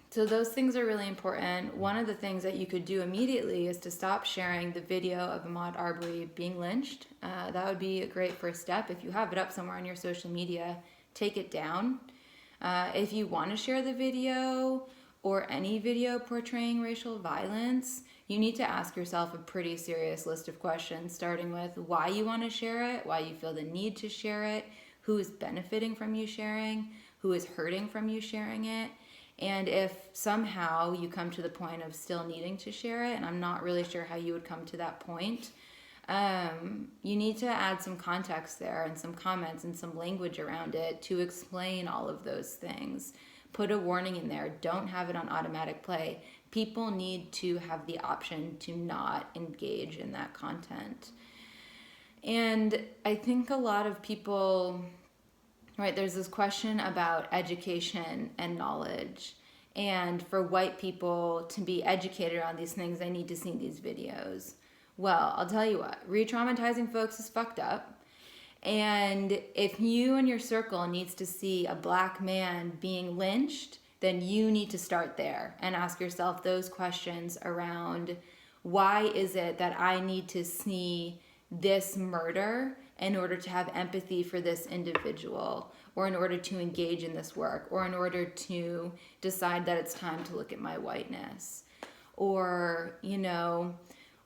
So those things are really important. One of the things that you could do immediately is to stop sharing the video of Ahmaud Arbery being lynched. That would be a great first step. If you have it up somewhere on your social media, take it down. If you want to share the video or any video portraying racial violence, you need to ask yourself a pretty serious list of questions, starting with why you want to share it, why you feel the need to share it, who is benefiting from you sharing, who is hurting from you sharing it. And if somehow you come to the point of still needing to share it, and I'm not really sure how you would come to that point, you need to add some context there and some comments and some language around it to explain all of those things. Put a warning in there. Don't have it on automatic play. People need to have the option to not engage in that content. And I think a lot of people, right, there's this question about education and knowledge. And for white people to be educated on these things, they need to see these videos. Well, I'll tell you what, re-traumatizing folks is fucked up. And if you and your circle needs to see a black man being lynched, then you need to start there and ask yourself those questions around, why is it that I need to see this murder in order to have empathy for this individual, or in order to engage in this work, or in order to decide that it's time to look at my whiteness? Or, you know,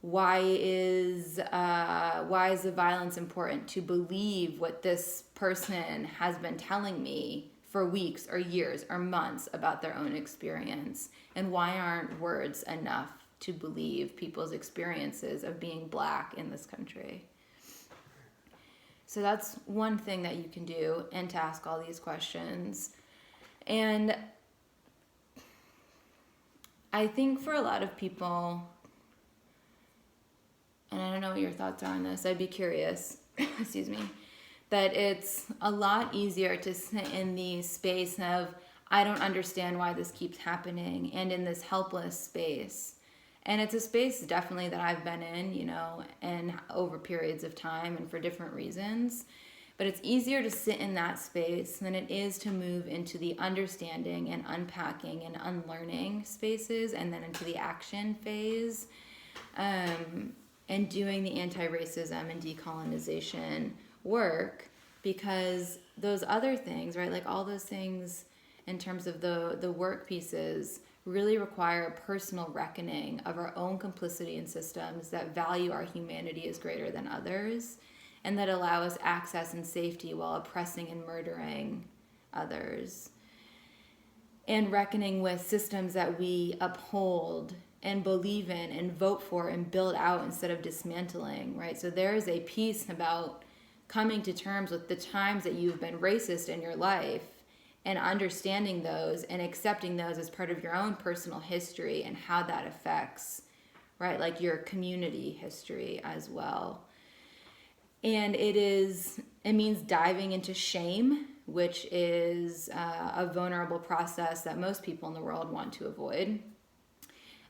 why is the violence important? To believe what this person has been telling me for weeks or years or months about their own experience? And why aren't words enough to believe people's experiences of being black in this country? So that's one thing that you can do, and to ask all these questions. And I think for a lot of people, and I don't know what your thoughts are on this, I'd be curious, excuse me, that it's a lot easier to sit in the space of, I don't understand why this keeps happening, and in this helpless space. And it's a space definitely that I've been in, you know, and over periods of time and for different reasons. But it's easier to sit in that space than it is to move into the understanding and unpacking and unlearning spaces, and then into the action phase, and doing the anti-racism and decolonization work. Because those other things, right, like all those things in terms of the work pieces, really require a personal reckoning of our own complicity in systems that value our humanity as greater than others, and that allow us access and safety while oppressing and murdering others. And reckoning with systems that we uphold and believe in and vote for and build out instead of dismantling, right? So there is a piece about coming to terms with the times that you've been racist in your life, and understanding those and accepting those as part of your own personal history and how that affects, right, like your community history as well. And it means diving into shame, which is a vulnerable process that most people in the world want to avoid,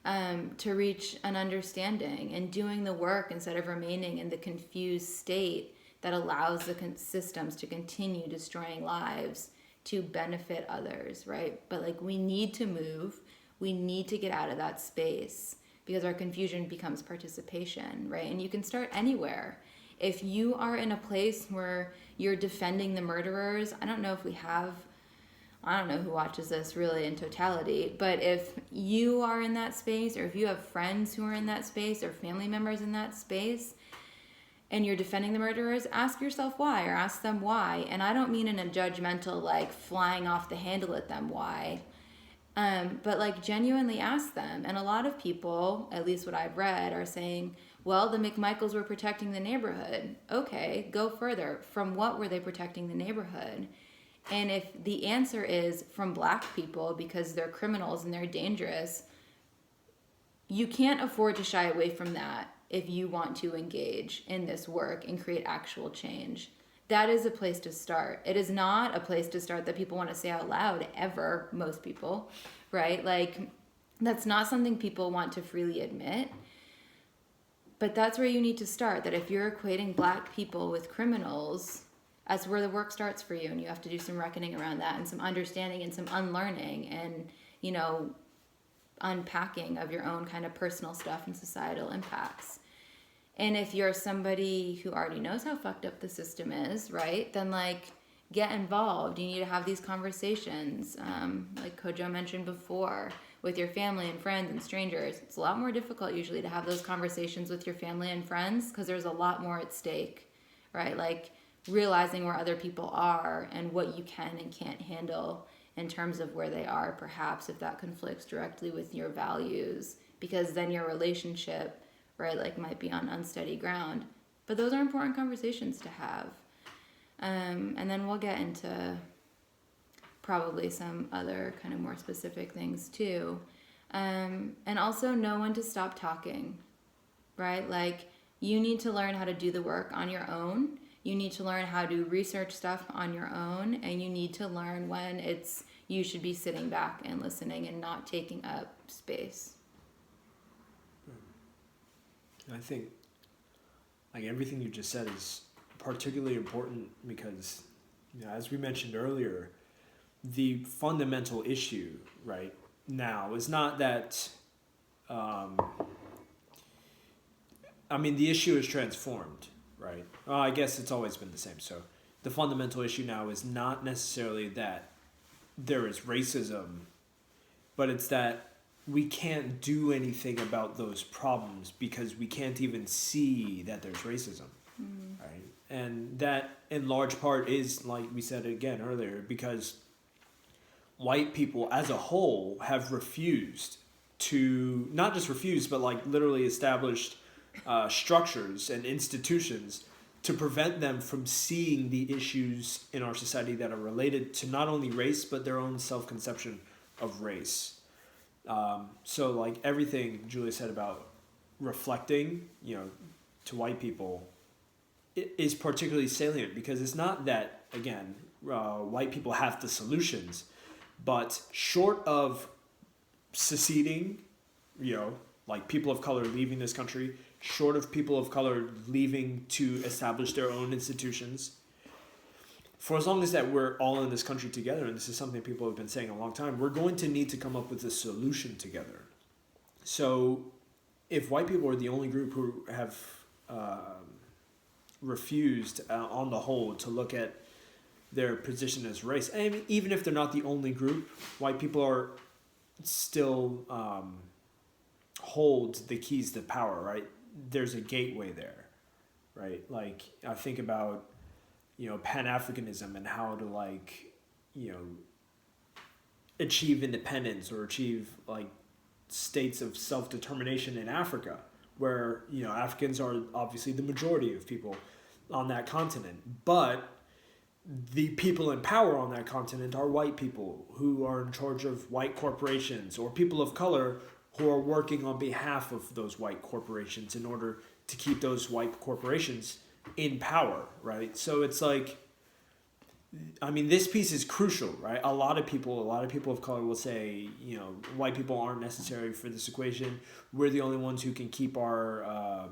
to reach an understanding, and doing the work instead of remaining in the confused state that allows the systems to continue destroying lives to benefit others, right? But like, we need to move, we need to get out of that space, because our confusion becomes participation, right? And you can start anywhere. If you are in a place where you're defending the murderers, I don't know who watches this really in totality, but if you are in that space, or if you have friends who are in that space, or family members in that space, and you're defending the murderers, ask yourself why, or ask them why. And I don't mean in a judgmental, like flying off the handle at them why, but like genuinely ask them. And a lot of people, at least what I've read, are saying, well, the McMichaels were protecting the neighborhood. Okay, go further. From what were they protecting the neighborhood? And if the answer is from black people because they're criminals and they're dangerous, you can't afford to shy away from that if you want to engage in this work and create actual change. That is a place to start. It is not a place to start that people want to say out loud ever, most people, right? Like, that's not something people want to freely admit. But that's where you need to start, that if you're equating black people with criminals, that's where the work starts for you, and you have to do some reckoning around that, and some understanding and some unlearning, and, you know, unpacking of your own kind of personal stuff and societal impacts. And if you're somebody who already knows how fucked up the system is, right, then like, get involved. You need to have these conversations, like Kwadjo mentioned before, with your family and friends and strangers. It's a lot more difficult usually to have those conversations with your family and friends because there's a lot more at stake, right? Like, realizing where other people are and what you can and can't handle in terms of where they are, perhaps if that conflicts directly with your values, because then your relationship, right, like might be on unsteady ground. But those are important conversations to have. And then we'll get into probably some other kind of more specific things too. And also know when to stop talking, right? Like, you need to learn how to do the work on your own. You need to learn how to research stuff on your own, and you need to learn when you should be sitting back and listening and not taking up space. I think, like, everything you just said is particularly important because, as we mentioned earlier, the fundamental issue right now is not that. The issue is transformed, right? Well, I guess it's always been the same. So the fundamental issue now is not necessarily that there is racism, but it's that we can't do anything about those problems because we can't even see that there's racism, right? And that, in large part, is, like we said again earlier, because white people as a whole have refused to, not just refused, but like literally established structures and institutions to prevent them from seeing the issues in our society that are related to not only race, but their own self-conception of race. So like everything Julia said about reflecting, to white people, it is particularly salient because it's not that, again, white people have the solutions, but short of seceding, like people of color leaving this country, short of people of color leaving to establish their own institutions, for as long as that we're all in this country together, and this is something people have been saying a long time, we're going to need to come up with a solution together. So if white people are the only group who have refused, on the whole, to look at their position as race, and even if they're not the only group, white people are still hold the keys to power, right? There's a gateway there, right? Like, I think about, Pan-Africanism and how to, achieve independence or achieve, states of self-determination in Africa, where, Africans are obviously the majority of people on that continent. But the people in power on that continent are white people who are in charge of white corporations, or people of color who are working on behalf of those white corporations in order to keep those white corporations in power, right? So it's like, this piece is crucial, right? A lot of people of color will say, white people aren't necessary for this equation. We're the only ones who can keep who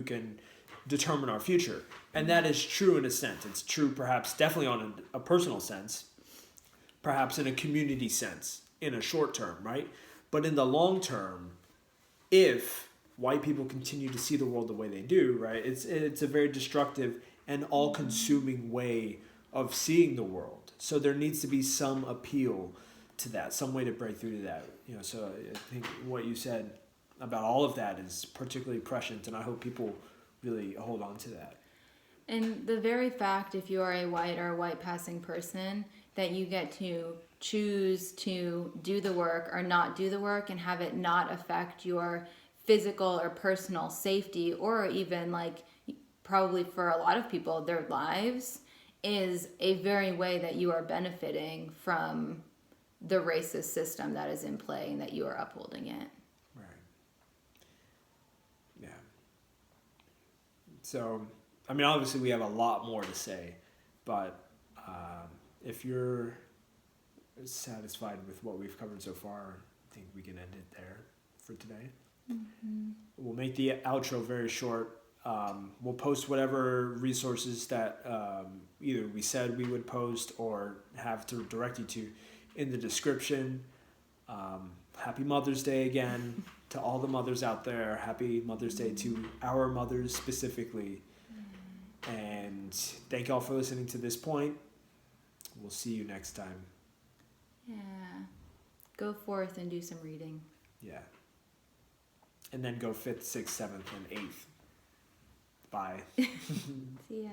can determine our future. And that is true in a sense. It's true perhaps definitely on a personal sense, perhaps in a community sense, in a short term, right? But in the long term, if white people continue to see the world the way they do, right, it's a very destructive and all-consuming way of seeing the world. So there needs to be some appeal to that, some way to break through to that. So I think what you said about all of that is particularly prescient, and I hope people really hold on to that. And the very fact, if you are a white or a white passing person, that you get to choose to do the work or not do the work and have it not affect your physical or personal safety, or even probably for a lot of people, their lives, is a very way that you are benefiting from the racist system that is in play and that you are upholding it. Right. Yeah. So, obviously we have a lot more to say, but if you're satisfied with what we've covered so far, I think we can end it there for today. Mm-hmm. We'll make the outro very short. We'll post whatever resources that either we said we would post or have to direct you to in the description. Happy Mother's Day again to all the mothers out there. Happy Mother's Day to our mothers specifically. And thank y'all for listening to this point. We'll see you next time. Yeah. Go forth and do some reading. Yeah. And then go 5th, 6th, 7th, and 8th. Bye. See ya.